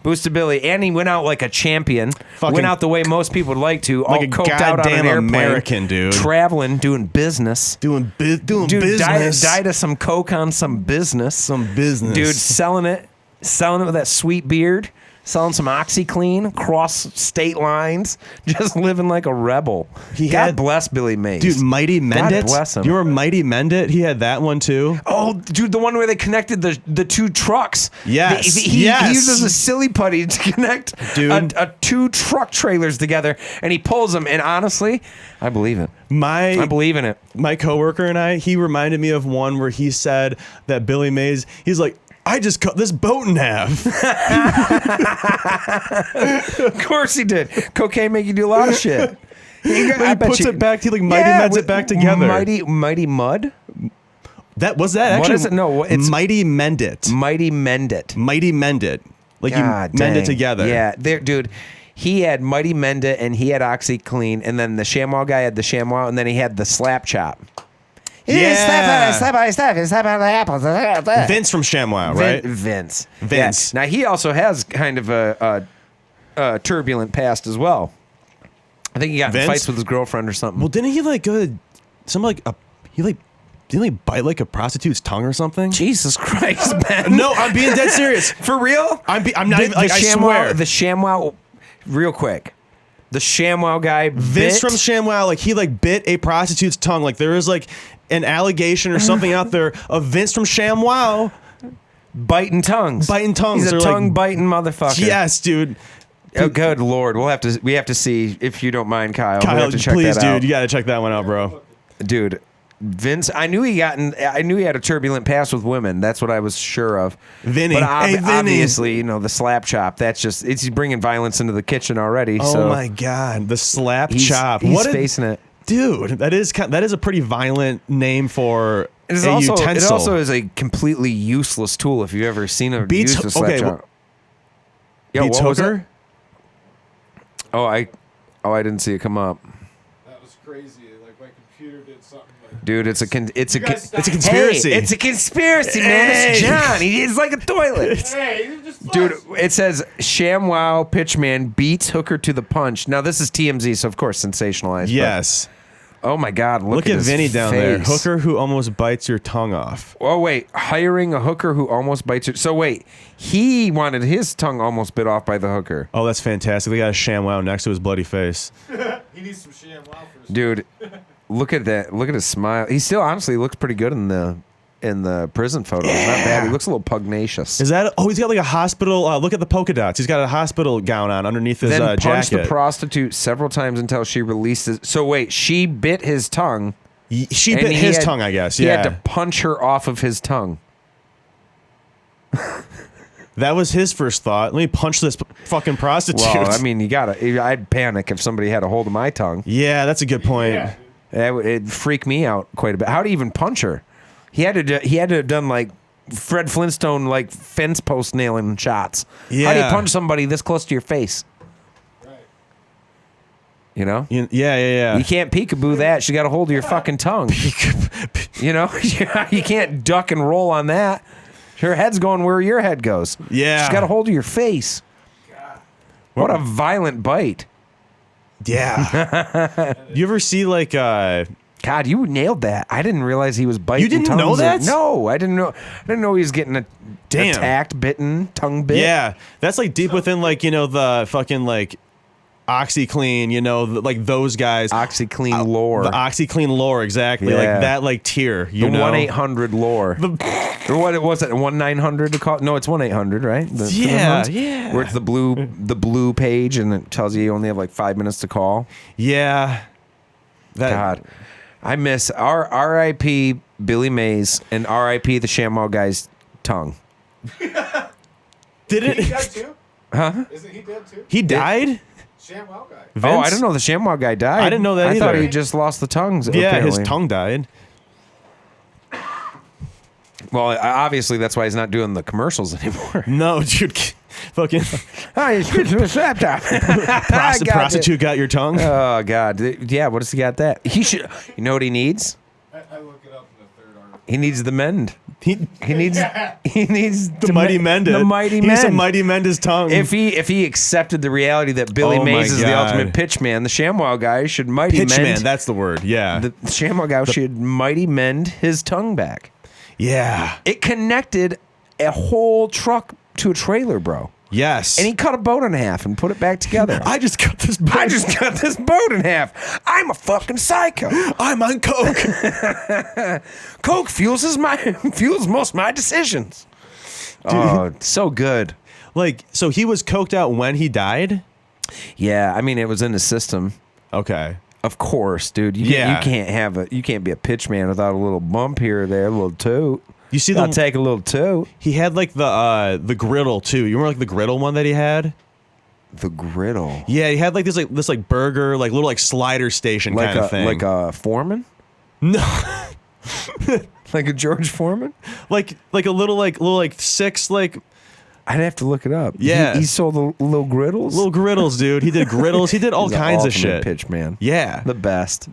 Boost to Billy, and he went out like a champion. Went out the way most people would like to, all like coked out on an airplane, American dude, traveling, doing business, doing dude, business. Died of some coke on some business, dude, selling it with that sweet beard. Selling some OxyClean across state lines, just living like a rebel. God bless Billy Mays. Dude, Mighty Mend It. God bless him. You were Mighty Mend It? He had that one too. Oh, dude, the one where they connected the two trucks. Yes. He uses a silly putty to connect two truck trailers together, and he pulls them. And honestly, I believe it. I believe in it. My coworker and he reminded me of one where he said that Billy Mays, he's like, I just cut this boat in half. Of course he did. Cocaine make you do a lot of shit. He puts it back. He mends it back together. Mighty Mud. That was that actually. What is it? No, it's Mighty Mend It. Mighty Mend It. Mighty Mend It. Like God, you mend it together. Yeah, dude. He had Mighty Mend It, and he had OxyClean, and then the ShamWow guy had the ShamWow, and then he had the Slap Chop. Yeah. Slap on the apples. Vince from ShamWow, right? Vince. Yeah. Now he also has kind of a turbulent past as well. I think he got in fights with his girlfriend or something. Well, didn't he like go to some like a didn't he bite like a prostitute's tongue or something? Jesus Christ, man! No, I'm being dead serious. For real? I'm not even like I swear. The ShamWow, real quick. The ShamWow guy, Vince from ShamWow, like he like bit a prostitute's tongue. Like there is like an allegation or something out there of Vince from ShamWow biting tongues. He's a tongue biting motherfucker. Yes, dude. Oh, good Lord, we have to see if you don't mind, Kyle. We have to check please, that out. dude, you got to check that one out, bro. Dude, Vince, I knew he had a turbulent past with women. That's what I was sure of. Vinny, but Vinny. Obviously, the slap chop. That's just he's bringing violence into the kitchen already. Oh my God, the slap chop. He's facing it, dude. That is a pretty violent name for a utensil. It also is a completely useless tool if you've ever seen a use a slap chop. Beats hooker. Oh, I didn't see it come up. That was crazy. Like my computer did something. Dude, it's a conspiracy. Hey, it's a conspiracy, man. It's John. He's like a toilet. Hey, dude, it says ShamWow pitchman beats hooker to the punch. Now this is TMZ, so of course sensationalized. Yes. Oh my God! Look at Vinny down there. Hooker who almost bites your tongue off. Oh wait, hiring a hooker who almost bites your. So wait, he wanted his tongue almost bit off by the hooker. Oh, that's fantastic. They got a ShamWow next to his bloody face. He needs some ShamWow first. Dude, look at that. Look at his smile. He still honestly looks pretty good in the prison photos. Yeah. Not bad. He looks a little pugnacious. Is that? Oh, he's got like a hospital. Look at the polka dots. He's got a hospital gown on underneath his then jacket. Punched the prostitute several times until she released it. So wait, she bit his tongue. She bit his tongue, I guess. He had to punch her off of his tongue. That was his first thought. Let me punch this fucking prostitute. Well, I mean, I'd panic if somebody had a hold of my tongue. Yeah, that's a good point. Yeah. It'd freak me out quite a bit. How to even punch her? He had to have done like Fred Flintstone like fence post nailing shots. Yeah. How do you punch somebody this close to your face? Right. You know? Yeah. You can't peekaboo that. You got to hold your fucking tongue. You know? You can't duck and roll on that. Her head's going where your head goes. Yeah. She's got a hold of your face. What a violent bite. Yeah. You ever see like God, you nailed that. I didn't realize he was biting. You didn't tongues. know that? No, I didn't know. I didn't know he was getting attacked, bitten, tongue bit. Yeah. That's like deep within like, the fucking like OxyClean, like those guys. OxyClean lore. The OxyClean lore, exactly. Yeah. Like that like tier, The 1-800 lore. Or what was it? 1-900 to call? No, it's 1-800, right? Yeah. Where it's the blue page and it tells you only have like 5 minutes to call. Yeah. God, I miss our R.I.P. Billy Mays and R.I.P. the ShamWow Guy's tongue. Did He it? died too? Huh? Isn't he dead too? He died? ShamWow Guy. Oh, Vince? I didn't know the ShamWow Guy died. I didn't know that I thought either. he just lost the tongues. Yeah, apparently. his tongue died. Well, obviously that's why he's not doing the commercials anymore. No, dude. Fucking Hi, it's Christmas laptop. prostitute got your tongue? Oh God, yeah. What has he got that? He should. You know what he needs? I look it up in the third article. He needs the mend. He needs the mighty mend it. The mighty He needs to mend. mighty mend his tongue. If he accepted the reality that Billy Oh my Mays is the God. ultimate pitch man, the ShamWow Guy should mighty mend. Pitchman, that's the word. Yeah. The ShamWow Guy should mighty mend his tongue back. Yeah. It connected a whole truck to a trailer, bro. Yes. And he cut a boat in half and put it back together. I just cut this boat. I just cut this boat in half. I'm a fucking psycho. I'm on coke. Coke fuels most of my decisions. Oh, so good. Like, so he was coked out when he died? Yeah, I mean it was in the system. Okay. Of course, dude. You can't be a pitch man without a little bump here or there, a little toot. You see I'll take a little toot. He had like the griddle too. You remember like the griddle one that he had? The griddle. Yeah, he had like this burger, like little like slider station kind of thing. Like a Foreman? No. Like a George Foreman? like a little six like I'd have to look it up. Yeah. He sold the little griddles? little griddles, dude. He did griddles. He did all He's the kinds of ultimate shit. pitch man. Yeah. The best.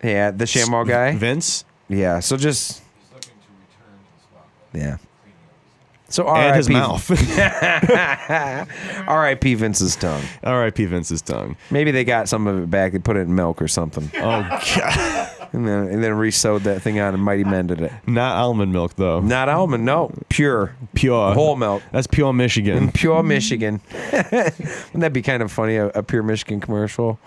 Yeah, the ShamWow Guy? Vince Yeah, so just... He's looking to return to the spotlight. Yeah. Cleaning up his So and his R.I.P. mouth. R.I.P. Vince's tongue. R.I.P. Vince's tongue. Maybe they got some of it back. They put it in milk or something. Oh god. And then re-sewed that thing on and mighty mended it. Not almond milk though. Not almond, no. Pure. Pure. Whole milk. That's pure Michigan. Pure Michigan. Wouldn't that be kind of funny, a Pure Michigan commercial?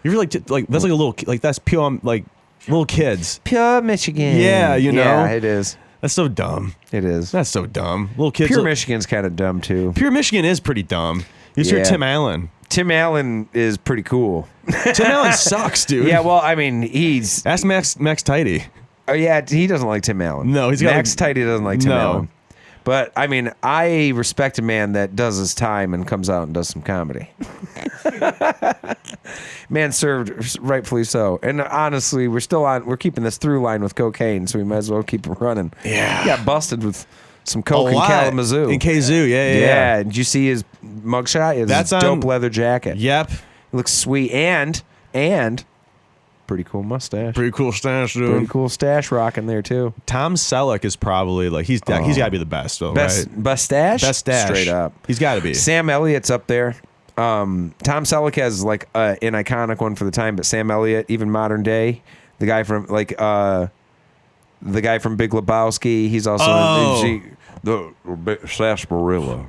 You're like that's like a little like that's pure like little kids. Pure Michigan. Yeah, you know. Yeah, it is. That's so dumb. It is. That's so dumb. Little kids. Pure Michigan's kind of dumb, too. Pure Michigan is pretty dumb. You hear Yeah. Tim Allen. Tim Allen is pretty cool. Tim Allen sucks, dude. Yeah, well, I mean, he's... Ask Max Tidy. Oh, yeah, he doesn't like Tim Allen. No, he's got Max Tidy doesn't like Tim No. Allen. But, I mean, I respect a man that does his time and comes out and does some comedy. Man served, rightfully so. And honestly, we're keeping this through line with cocaine, so we might as well keep it running. Yeah. He got busted with some coke in lot. Kalamazoo. In Kazoo, yeah. Yeah. Did you see his mugshot? It's That's his on- dope leather jacket. Yep. It looks sweet and pretty cool mustache. Pretty cool stash, dude. Pretty cool stash rocking there too. Tom Selleck is probably like he's got to be the best though, Best right? best stash? Best stash. Straight up. He's got to be. Sam Elliott's up there. Tom Selleck has like an iconic one for the time, but Sam Elliott, even modern day, the guy from Big Lebowski, he's also the big sarsaparilla.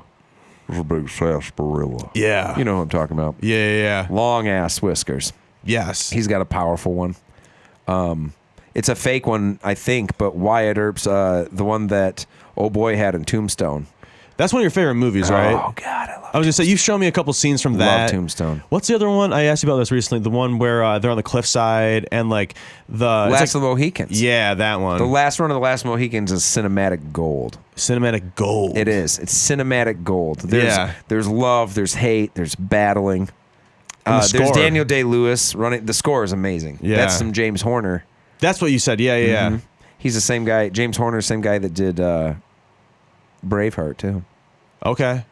There's a big sarsaparilla. Yeah. You know who I'm talking about. Yeah. Long ass whiskers. Yes. He's got a powerful one. It's a fake one, I think, but Wyatt Earp's the one that old boy had in Tombstone. That's one of your favorite movies, right? Oh God, I love. I was gonna say you've shown me a couple scenes from that. Love Tombstone. What's the other one? I asked you about this recently. The one where they're on the cliffside and like the Last of the Mohicans. Yeah, that one. The last one of the Last Mohicans is cinematic gold. Cinematic gold. It is. It's cinematic gold. There's love. There's hate. There's battling. And the There's score. Daniel Day-Lewis running. The score is amazing. Yeah. That's some James Horner. That's what you said. Yeah. Mm-hmm. He's the same guy. James Horner, same guy that did Braveheart too. Okay.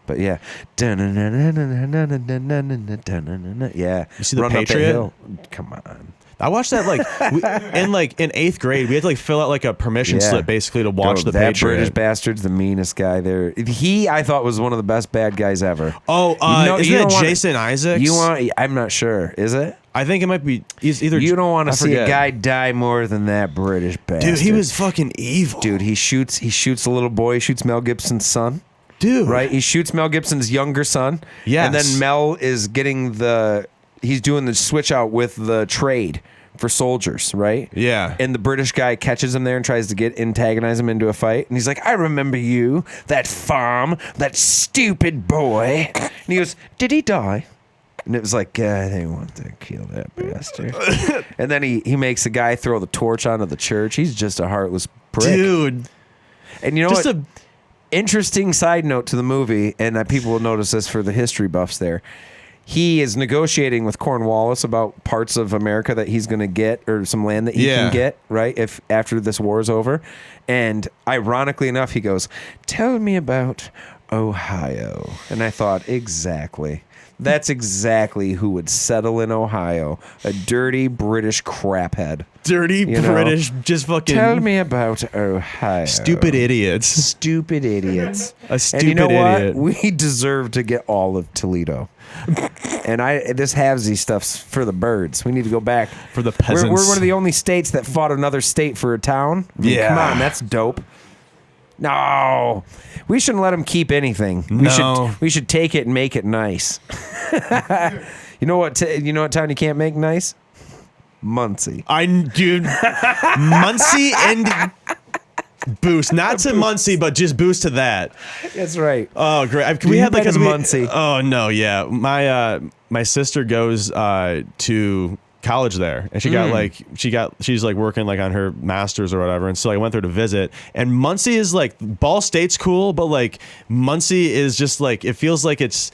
But yeah. Yeah. You see the Run Up That Patriot? Hill. Come on. I watched that in 8th grade. We had to like fill out like a permission slip basically to watch the that Patriot. British bastard's the meanest guy there. I thought was one of the best bad guys ever. Oh, isn't that Jason Isaacs? I'm not sure. Is it? I think it might be. He's either. You don't want to see a guy die more than that British bastard. Dude, he was fucking evil. Dude, he shoots a little boy. He shoots Mel Gibson's son. Dude, right? He shoots Mel Gibson's younger son. Yes. And then Mel is getting he's doing the switch out with the trade for soldiers, right? Yeah. And the British guy catches him there and tries to antagonize him into a fight. And he's like, I remember you, that farm, that stupid boy. And he goes, did he die? And it was like, they want to kill that bastard. And then he makes the guy throw the torch onto the church. He's just a heartless prick. Dude. And you know what? Interesting side note to the movie, and people will notice this for the history buffs there. He is negotiating with Cornwallis about parts of America that he's going to get, or some land that he can get, right, if after this war is over. And ironically enough, he goes, tell me about Ohio. And I thought, exactly. That's exactly who would settle in Ohio. A dirty British craphead. Dirty British, just fucking... Tell me about Ohio. Stupid idiots. Stupid idiots. A stupid and you know idiot. what? We deserve to get all of Toledo. And this halvesy stuff's for the birds. We need to go back. For the peasants. We're one of the only states that fought another state for a town. I mean, come on, that's dope. No, we shouldn't let them keep anything. We should take it and make it nice. You know what town you can't make nice? Muncie. Dude, Muncie and Boost, not to Muncie, but just Boost to that. That's right. Oh, great. We had like Muncie. Oh no, yeah. My sister goes to college there, and she's like working like on her master's or whatever, and so I went there to visit. And Muncie is like, Ball State's cool, but like Muncie is just like, it feels like it's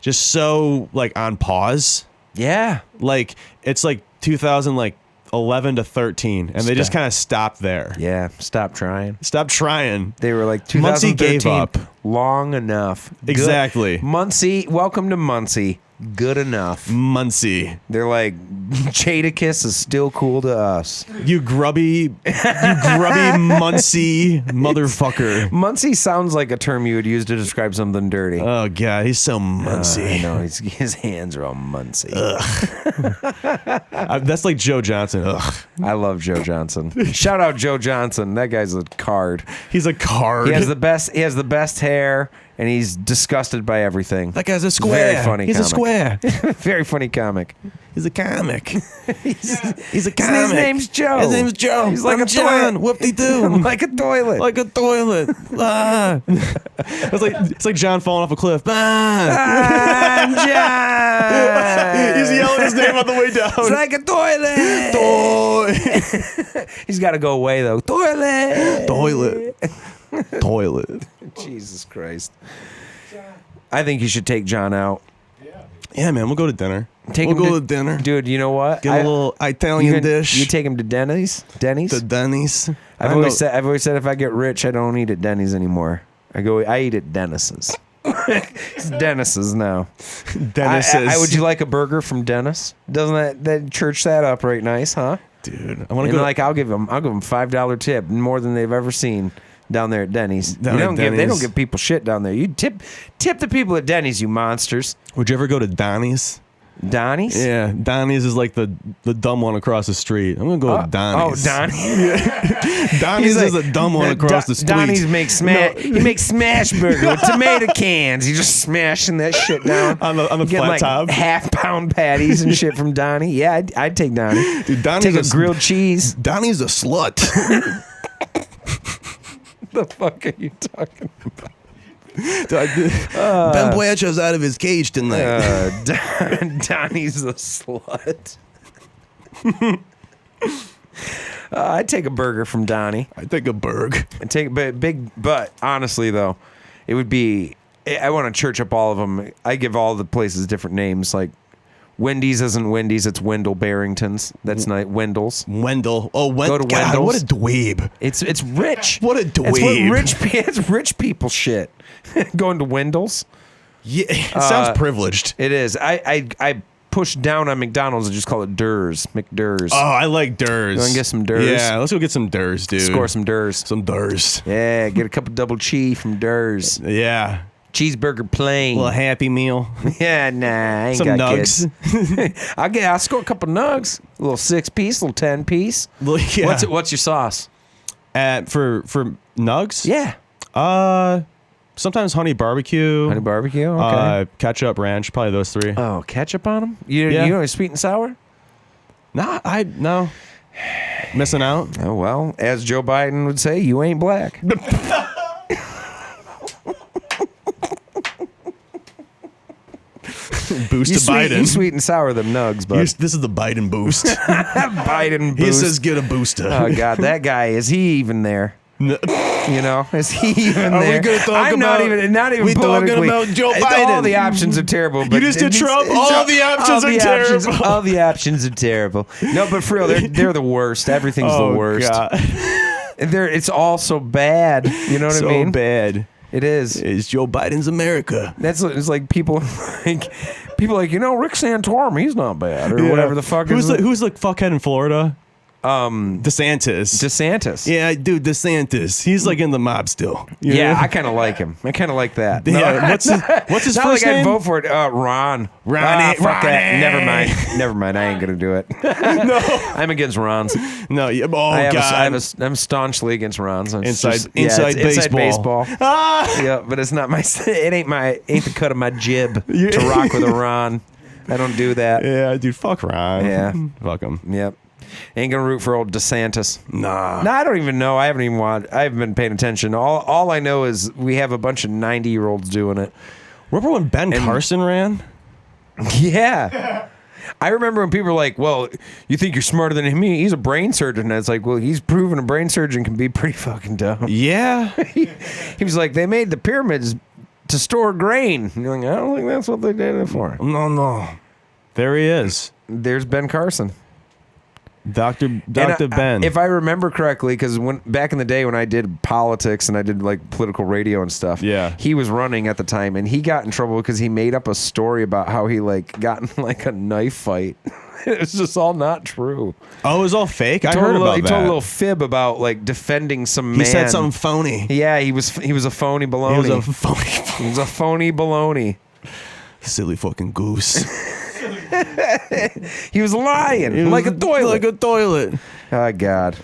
just so like on pause. Yeah, like it's like 2011 to 13, and they just kind of stopped there. Yeah, stop trying. They were like 2013. Muncie gave up long enough. Exactly. Muncie, welcome to Muncie. Good enough. Muncie. They're like, Jadakiss is still cool to us. You grubby Muncie motherfucker. Muncie sounds like a term you would use to describe something dirty. Oh god, he's so Muncie. I know, his hands are all Muncie. That's like Joe Johnson. Ugh. I love Joe Johnson. Shout out Joe Johnson. That guy's a card. He's a card. He has the best hair. And he's disgusted by everything. That guy's a square. Very funny. He's comic. a square. Very funny comic. He's a comic. He's a comic. His name's Joe. He's like a John. Whoop-de-doo. Like a toilet. Like a toilet. It's like John falling off a cliff. I'm John. He's yelling his name on the way down. It's like a toilet. He's got to go away though. Toilet. Jesus Christ. I think you should take John out. Yeah, man, we'll go to dinner. We'll go to dinner. Dude, you know what? Get a little Italian dish. You take him to Denny's? To Denny's. I've always said if I get rich, I don't eat at Denny's anymore. I eat at Dennis's. It's Dennis's now. Dennis's. Would you like a burger from Dennis? Doesn't that church that up right nice, huh? Dude, I want to go. Like I'll give them $5 tip, more than they've ever seen down there at Denny's. They don't give people shit down there. You tip the people at Denny's, you monsters. Would you ever go to Donnie's? Donnie's? Yeah, Donnie's is like the dumb one across the street. I'm gonna go with Donnie's. Oh, Donnie's. Donnie's is a dumb one across the street. Donnie's makes He makes smash burger with tomato cans. He's just smashing that shit down on the flat top. half-pound patties and shit from Donnie. Yeah, I'd take Donnie. Dude, Donnie's take a grilled cheese. Donnie's a slut. The fuck are you talking about? Ben Blanchard's out of his cage tonight. Donnie's a slut. I'd take a burger from Donnie. I'd take a burg. But honestly though, it would be. I want to church up all of them. I give all the places different names. Like Wendy's isn't Wendy's, it's Wendell Barrington's. That's nice. Wendell's. Wendell. Oh, Wendell. Go to God, Wendell's. what a dweeb. It's rich. What a dweeb. It's rich people shit. Going to Wendell's. Yeah, it sounds privileged. It is. I push down on McDonald's and just call it Durs. McDurs. Oh, I like Durs. You want to get some Durs? Yeah, let's go get some Durs, dude. Score some Durs. Some Durs. Yeah, get a couple double cheese from Durs. Yeah. Cheeseburger plain. A little Happy Meal. Yeah, nah, I ain't Some got nugs. kids. I'll score a couple nugs. A little 6-piece, a little 10-piece. Yeah. What's your sauce? For nugs? Yeah. Sometimes honey barbecue. Honey barbecue? Okay. Ketchup, ranch, probably those three. Oh, ketchup on them? You know sweet and sour? No. Missing out. Oh, well, as Joe Biden would say, you ain't black. Boost to Biden. You sweet and sour them nugs, but This is the Biden boost. Biden boost. He says get a booster. Oh, God, that guy, is he even there? No. You know, is he even Are there? we going to talk I'm about? not even We politically. talking about Joe Biden? All the options are terrible. But You just did Trump. All the options are terrible. All the options are terrible. No, but for real, they're the worst. Everything's the worst. God. It's all so bad. You know what I mean? So bad. It is. It's Joe Biden's America. It's like people like Rick Santorum. He's not bad or whatever the fuck. Who's the fuckhead in Florida? DeSantis. Yeah, dude, DeSantis. He's like in the mob still. Yeah, I kind of like him. I kind of like that. Yeah, what's his not first like name? I'd vote for it. Ron. Ronnie. Fuck that. Ronnie. Never mind. I ain't gonna do it. No, I'm against Rons. no. God. I'm staunchly against Rons. Inside baseball. Ah! Yeah, but it's not my. It ain't the cut of my jib to rock with a Ron. I don't do that. Yeah, dude. Fuck Ron. Yeah. Fuck him. Yep. Ain't gonna root for old DeSantis. Nah. No, I don't even know. I haven't been paying attention. All I know is we have a bunch of 90-year-olds doing it. Remember when Ben Carson ran? Yeah. I remember when people were like, well, you think you're smarter than him? He's a brain surgeon. And it's like, well, he's proven a brain surgeon can be pretty fucking dumb. Yeah. He was like, they made the pyramids to store grain. And you're like, I don't think that's what they did it for. No. There he is. There's Ben Carson. Dr. Ben. If I remember correctly, because back in the day when I did politics and I did like political radio and stuff, yeah, he was running at the time and he got in trouble because he made up a story about how he like got in like a knife fight. It was just all not true. Oh, it was all fake? I heard about that. He told a little fib about like defending some man. He said something phony. Yeah, he was a phony baloney. He was a phony baloney. Silly fucking goose. He was lying like a toilet. Like a toilet. Oh, God.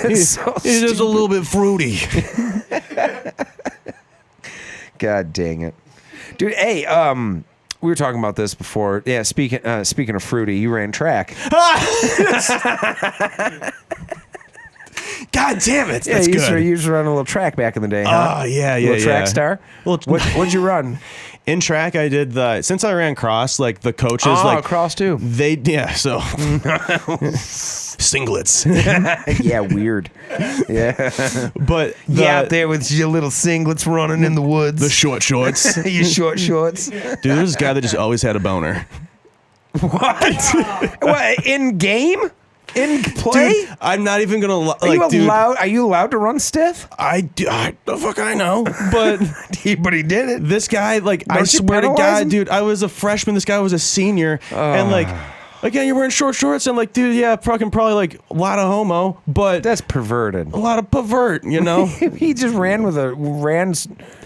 He's just a little bit fruity. God dang it. Dude, hey, we were talking about this before. Yeah, speaking of fruity, you ran track. God damn it. Yeah, That's good. You used to run a little track back in the day, huh? Oh, yeah. Little track star? What'd you run? In track, I did since I ran cross, like the coaches, cross too. So singlets. Yeah, weird. Yeah, but out there with your little singlets running in the woods, the short shorts, your short shorts. Dude, there's this guy that just always had a boner. What in game? In play? Dude, I'm not even gonna Are you allowed to run stiff? The fuck I know, but he did it. This guy, I swear to God, dude, I was a freshman. This guy was a senior, and again, you're wearing short shorts, and fucking probably a lot of homo, but that's perverted. A lot of pervert, you know. He just ran.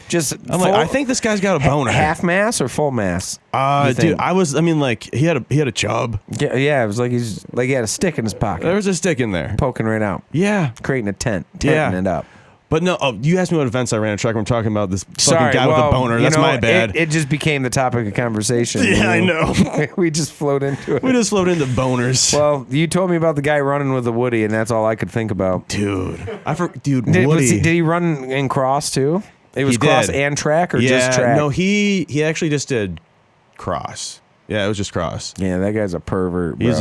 I think this guy's got a boner. Half mass or full mass? Dude, he had a chub. Yeah, it was like he had a stick in his pocket. There was a stick in there, poking right out. Yeah, creating a tenting it up. But no, you asked me what events I ran a track. I'm talking about this fucking guy with a boner. That's my bad. It just became the topic of conversation. Yeah, I know. We just flowed into it. We just flowed into boners. Well, you told me about the guy running with the Woody, and that's all I could think about. Dude, Woody. Did he run in cross too? It was cross and track, or just track? No, he actually just did cross. Yeah, it was just cross. Yeah, that guy's a pervert, bro. He's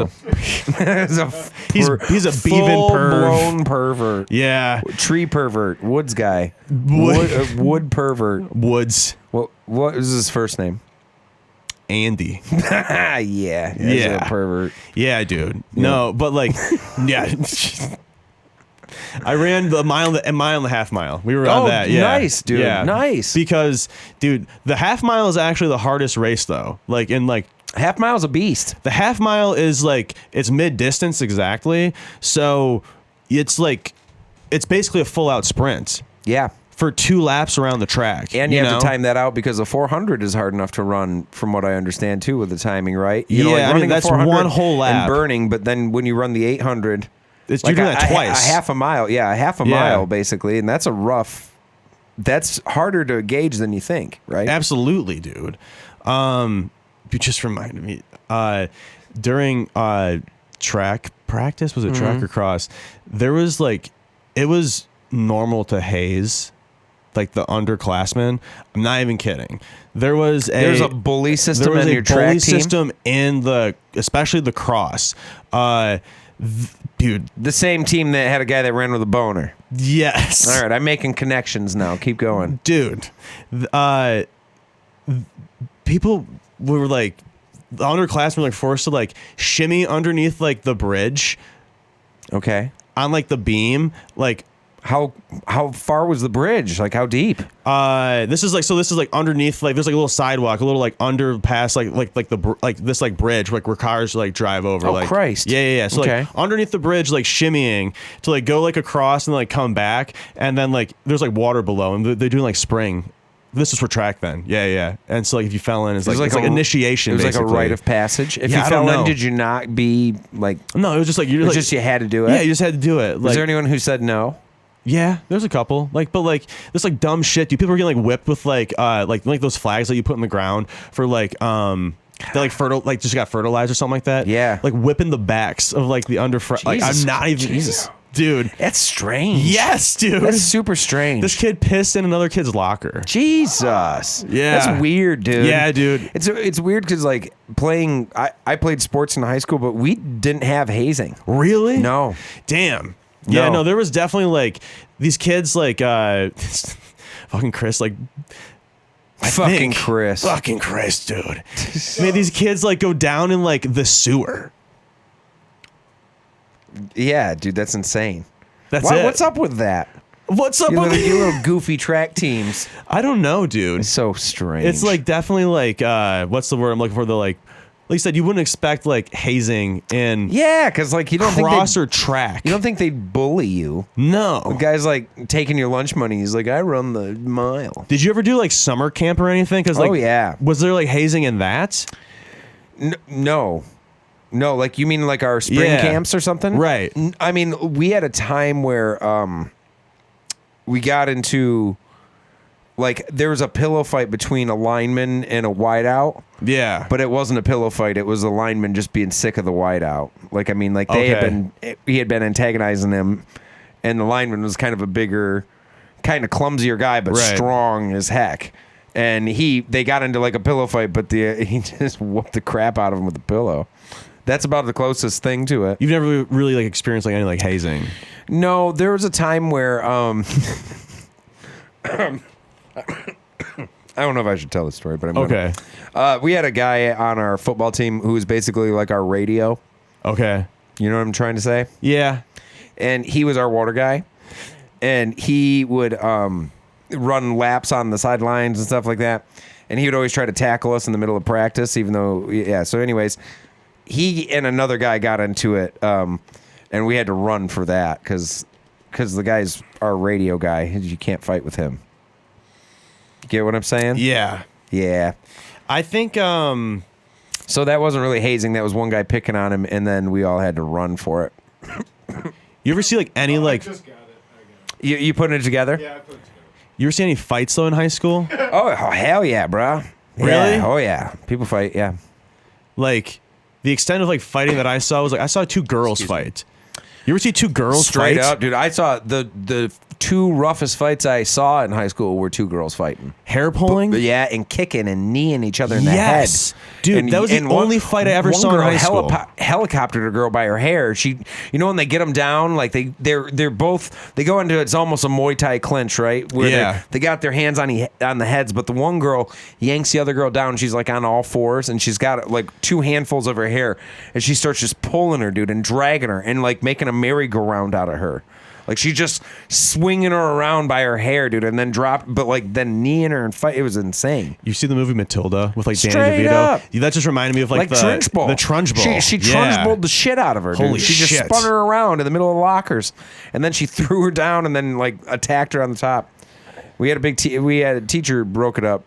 a beavin' full-blown pervert. Yeah. Tree pervert. Woods guy. Wood pervert. Woods. What was his first name? Andy. Yeah. A pervert. Yeah, dude. No, but like, yeah. I ran the mile and the half mile. We were on that. Yeah. Nice, dude. Yeah. Nice. Because, dude, the half mile is actually the hardest race, though. Like, in like, half mile's a beast. the half mile is like, it's mid distance exactly. So it's like, it's basically a full out sprint Yeah. for 2 laps around the track. And you have to time that out because the 400 is hard enough to run, from what I understand, too, with the timing, right? You know, Yeah, I mean, running a that's 400 one whole lap. and burning, but then when you run the 800, You're doing that twice. A half a mile. Yeah, a half a mile, basically. And that's that's harder to gauge than you think, right? Absolutely, dude. You just reminded me. During track practice, was it track or cross? There was like, it was normal to haze, like the underclassmen. I'm not even kidding. There's a bully system in your track team. Bully system in especially the cross. Dude, The same team that had a guy that ran with a boner. yes. All right, I'm making connections now. Keep going. Dude, people were like, the underclassmen were like forced to like shimmy underneath like the bridge Okay. on like the beam, like. How far was the bridge? Like how deep? This is like underneath, like there's like a little sidewalk, a little like underpass, like this like bridge, like where cars like drive over. Oh, like, Christ. Yeah. So Okay. like underneath the bridge, like shimmying to like go like across and like come back, and then like there's like water below, and they're doing like spring. This is for track then. Yeah. And so like if you fell in, it's like initiation. It was basically. like a rite of passage. If you I fell don't in, know. did you not be like? No, it was just like It was just you had to do it. Yeah, you just had to do it. Was Like, there anyone who said no? yeah, there's a couple. Like, but like this like dumb shit. Dude, people are getting like whipped with like those flags that you put in the ground for like they like just got fertilized or something like that. Yeah. Like whipping the backs of like the like I'm not even Jesus. Dude. That's strange. Yes, dude. That's super strange. This kid pissed in another kid's locker. Jesus. Yeah. That's weird, dude. Yeah, dude. It's weird because like I played sports in high school, but we didn't have hazing. Really? No. Damn. Yeah, No. no, there was definitely like these kids like fucking Chris, like Fucking Chris. Fucking Chris, dude. Made these kids like go down in like the sewer. Yeah, dude, that's insane. That's it. What's up with that? What's up You with little goofy track teams. I don't know, dude. It's so strange. It's like definitely like what's the word I'm looking for? The like you said, you wouldn't expect like hazing in because like you don't cross think or track. you don't think they'd bully you. No. The guy's like taking your lunch money. He's like, I run the mile. Did you ever do like summer camp or anything? Because like, Oh, yeah. was there like hazing in that? No, like you mean like our spring camps or something? Right. I mean, we had a time where we got into like there was a pillow fight between a lineman and a wideout. Yeah. But it wasn't a pillow fight. It was a lineman just being sick of the wideout. Like I mean, like he had been antagonizing him, and the lineman was kind of a bigger, kind of clumsier guy, but strong as heck. And they got into like a pillow fight, but he just whooped the crap out of him with the pillow. That's about the closest thing to it. You've never really like experienced like any like hazing. No, there was a time where I don't know if I should tell this story, but I'm Okay. We had a guy on our football team who was basically like our radio. Okay. You know what I'm trying to say? Yeah. And he was our water guy, and he would run laps on the sidelines and stuff like that. And he would always try to tackle us in the middle of practice, even though, So anyways, he and another guy got into it, and we had to run for that because the guy's our radio guy. You can't fight with him. Get what I'm saying? Yeah. Yeah. I think So that wasn't really hazing. That was one guy picking on him, and then we all had to run for it. you ever see like any like I just got it. I got it. You putting it together? Yeah, I put it together. you ever see any fights though in high school? Oh hell yeah, bro. Really? Yeah. Oh yeah. People fight. Yeah. Like the extent of like fighting that I saw was like I saw 2 girls fight. You ever see 2 girls Straight fight? up, dude. I saw the two roughest fights I saw in high school were two girls fighting. Hair pulling? Yeah, and kicking and kneeing each other in the head. Dude, and, that was the only fight I ever saw in high school. Helicoptered a girl by her hair. She, when they get them down, like they're both, they go into, it's almost a Muay Thai clinch, right? Where they got their hands on the heads, but the one girl yanks the other girl down. She's like on all fours, and she's got like two handfuls of her hair, and she starts just pulling her, dude, and dragging her, and like making a merry-go-round out of her. Like she's just swinging her around by her hair, dude, and then then kneeing her and fight. It was insane. You see the movie Matilda with like Straight Danny DeVito? up. That just reminded me of like the Trunchbull. The Trunchbull. She Trunchbulled the shit out of her, dude. Holy She just shit. spun her around in the middle of the lockers, and then she threw her down, and then like attacked her on the top. We had a teacher broke it up.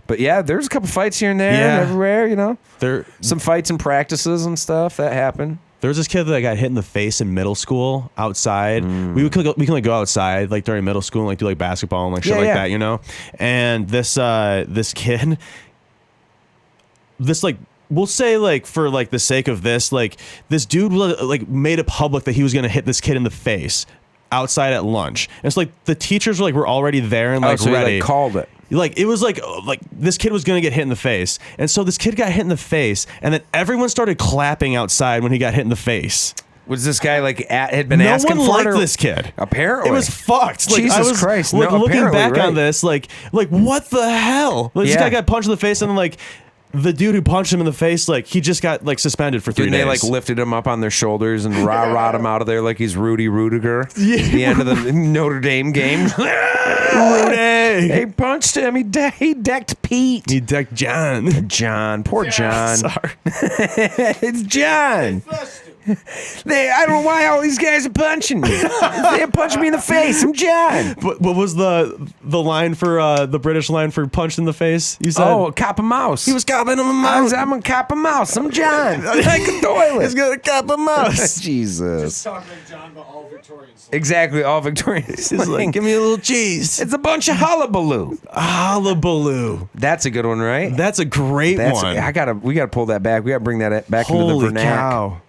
But yeah, there's a couple fights here and there and everywhere, There some fights and practices and stuff that happen. There was this kid that got hit in the face in middle school outside. We can like go outside like during middle school and like do like basketball and like shit like that, And this kid, this like we'll say like for like the sake of this, like this dude like made it public that he was gonna hit this kid in the face outside at lunch. And it's like the teachers were already there and like so ready. He, like, called it. Like it was like this kid was gonna get hit in the face, and so this kid got hit in the face, and then everyone started clapping outside when he got hit in the face. Was this guy like had been asking for it? No one liked this kid. Apparently, it was fucked. Like, Jesus Christ! Like, looking back on right. this, like what the hell? Like, this guy got punched in the face, and then like the dude who punched him in the face, like he just got like suspended for 3 days. They like lifted him up on their shoulders and rah-rahed him out of there like he's Rudy Rudiger. At the end of the Notre Dame game. Rudy! They punched him. He decked Pete. He decked John. John. Poor John. Sorry. It's John. I don't know why all these guys are punching me. They punched me in the face. I'm John. What was the line for the British line for punched in the face? You said, "Oh, cop a mouse." He was copping him a mouse. I'm a cop a mouse. I'm John. Like a toilet. He's gonna cop a mouse. Jesus. Just talking like John, but all Victorian slang. Exactly, all Victorian. He's like, give me a little cheese. It's a bunch of hullabaloo. Hullabaloo. That's a good one, right? That's a great one. We gotta pull that back. We gotta bring that back into the Holy vernac. cow.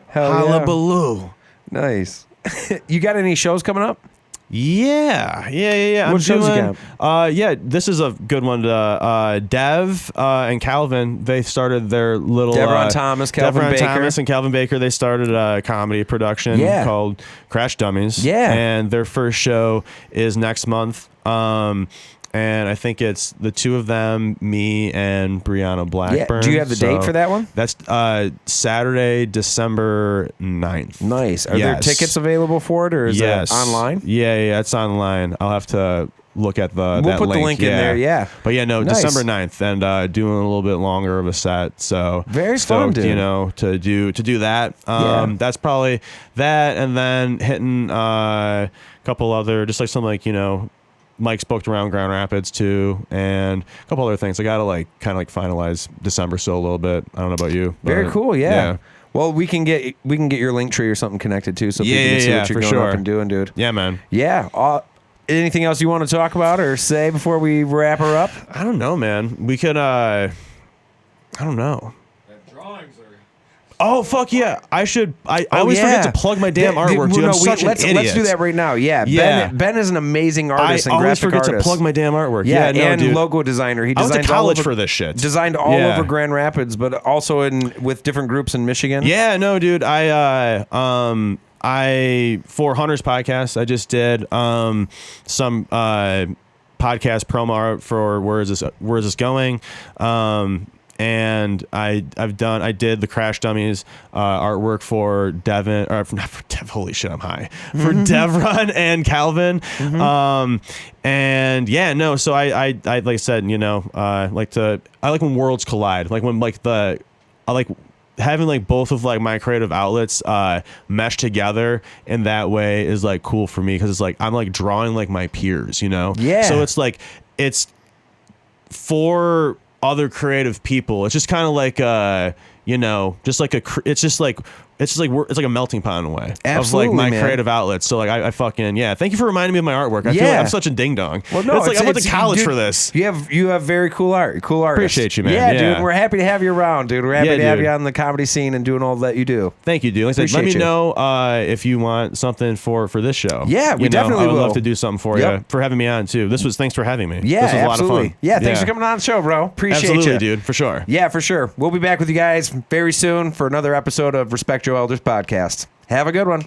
Hell Hullabaloo. yeah. Nice. You got any shows coming up? Yeah. What shows you got? This is a good one. Dev and Calvin, they started their little Deveron Thomas, Calvin Baker. Thomas and Calvin Baker. They started a comedy production called Crash Dummies. Yeah, and their first show is next month. And I think it's the two of them, me and Brianna Blackburn. Yeah. Do you have the date for that one? That's Saturday, December 9th. Nice. Are there tickets available for it, or is it online? Yeah, it's online. I'll have to look at We'll that put link. the link in there, yeah. But yeah, no, Nice. December 9th, and doing a little bit longer of a set. So very stoked, fun, dude. to do that. That's probably that, and then hitting a couple other, just like some like, Mike's booked around Grand Rapids too, and a couple other things. I gotta kind of finalize December still a little bit. I don't know about you. Very cool. Yeah. Well, we can get your link tree or something connected too, so people can see what you're going up and doing, dude. Yeah, man. Yeah. Anything else you want to talk about or say before we wrap her up? I don't know, man. We could. I don't know. That drawings are. Oh fuck yeah! I always forget to plug my damn artwork, dude. I'm such an idiot. Let's do that right now. Yeah. Ben is an amazing artist and graphic forget artist. to plug my damn artwork. And dude. logo designer. He I went designed to college for this shit. Designed all over Grand Rapids, but also with different groups in Michigan. Yeah, no, dude. I for Hunter's podcast, I just did some podcast promo art for Where Is This Going? And I did the Crash Dummies artwork for Devin, or not for Dev. Holy shit, I'm high. For Devron and Calvin. And yeah, no. So I like I said, I like when worlds collide. Like when I like having like both of like my creative outlets mesh together in that way is like cool for me, because it's like I'm like drawing like my peers, Yeah. So it's like it's for other creative people. It's just kind of like it's it's just like it's like a melting pot in a way Absolutely, of like my man. creative outlets. So like I fucking thank you for reminding me of my artwork. I feel like I'm such a ding dong. Well, no, it's like I went to college dude, for this. You have very cool art, cool artists. Appreciate you, man. Yeah, dude. We're happy to have you around, dude. We're happy to have you on the comedy scene and doing all that you do. Thank you, dude. Like I said, let me know if you want something for this show. Yeah, we definitely I would will. love to do something for you. For having me on too. Thanks for having me. Yeah, this was absolutely. a lot of fun. Yeah, thanks for coming on the show, bro. Appreciate you. Absolutely, dude, for sure. Yeah, for sure. We'll be back with you guys very soon for another episode of Respect Your Elders podcast. Have a good one.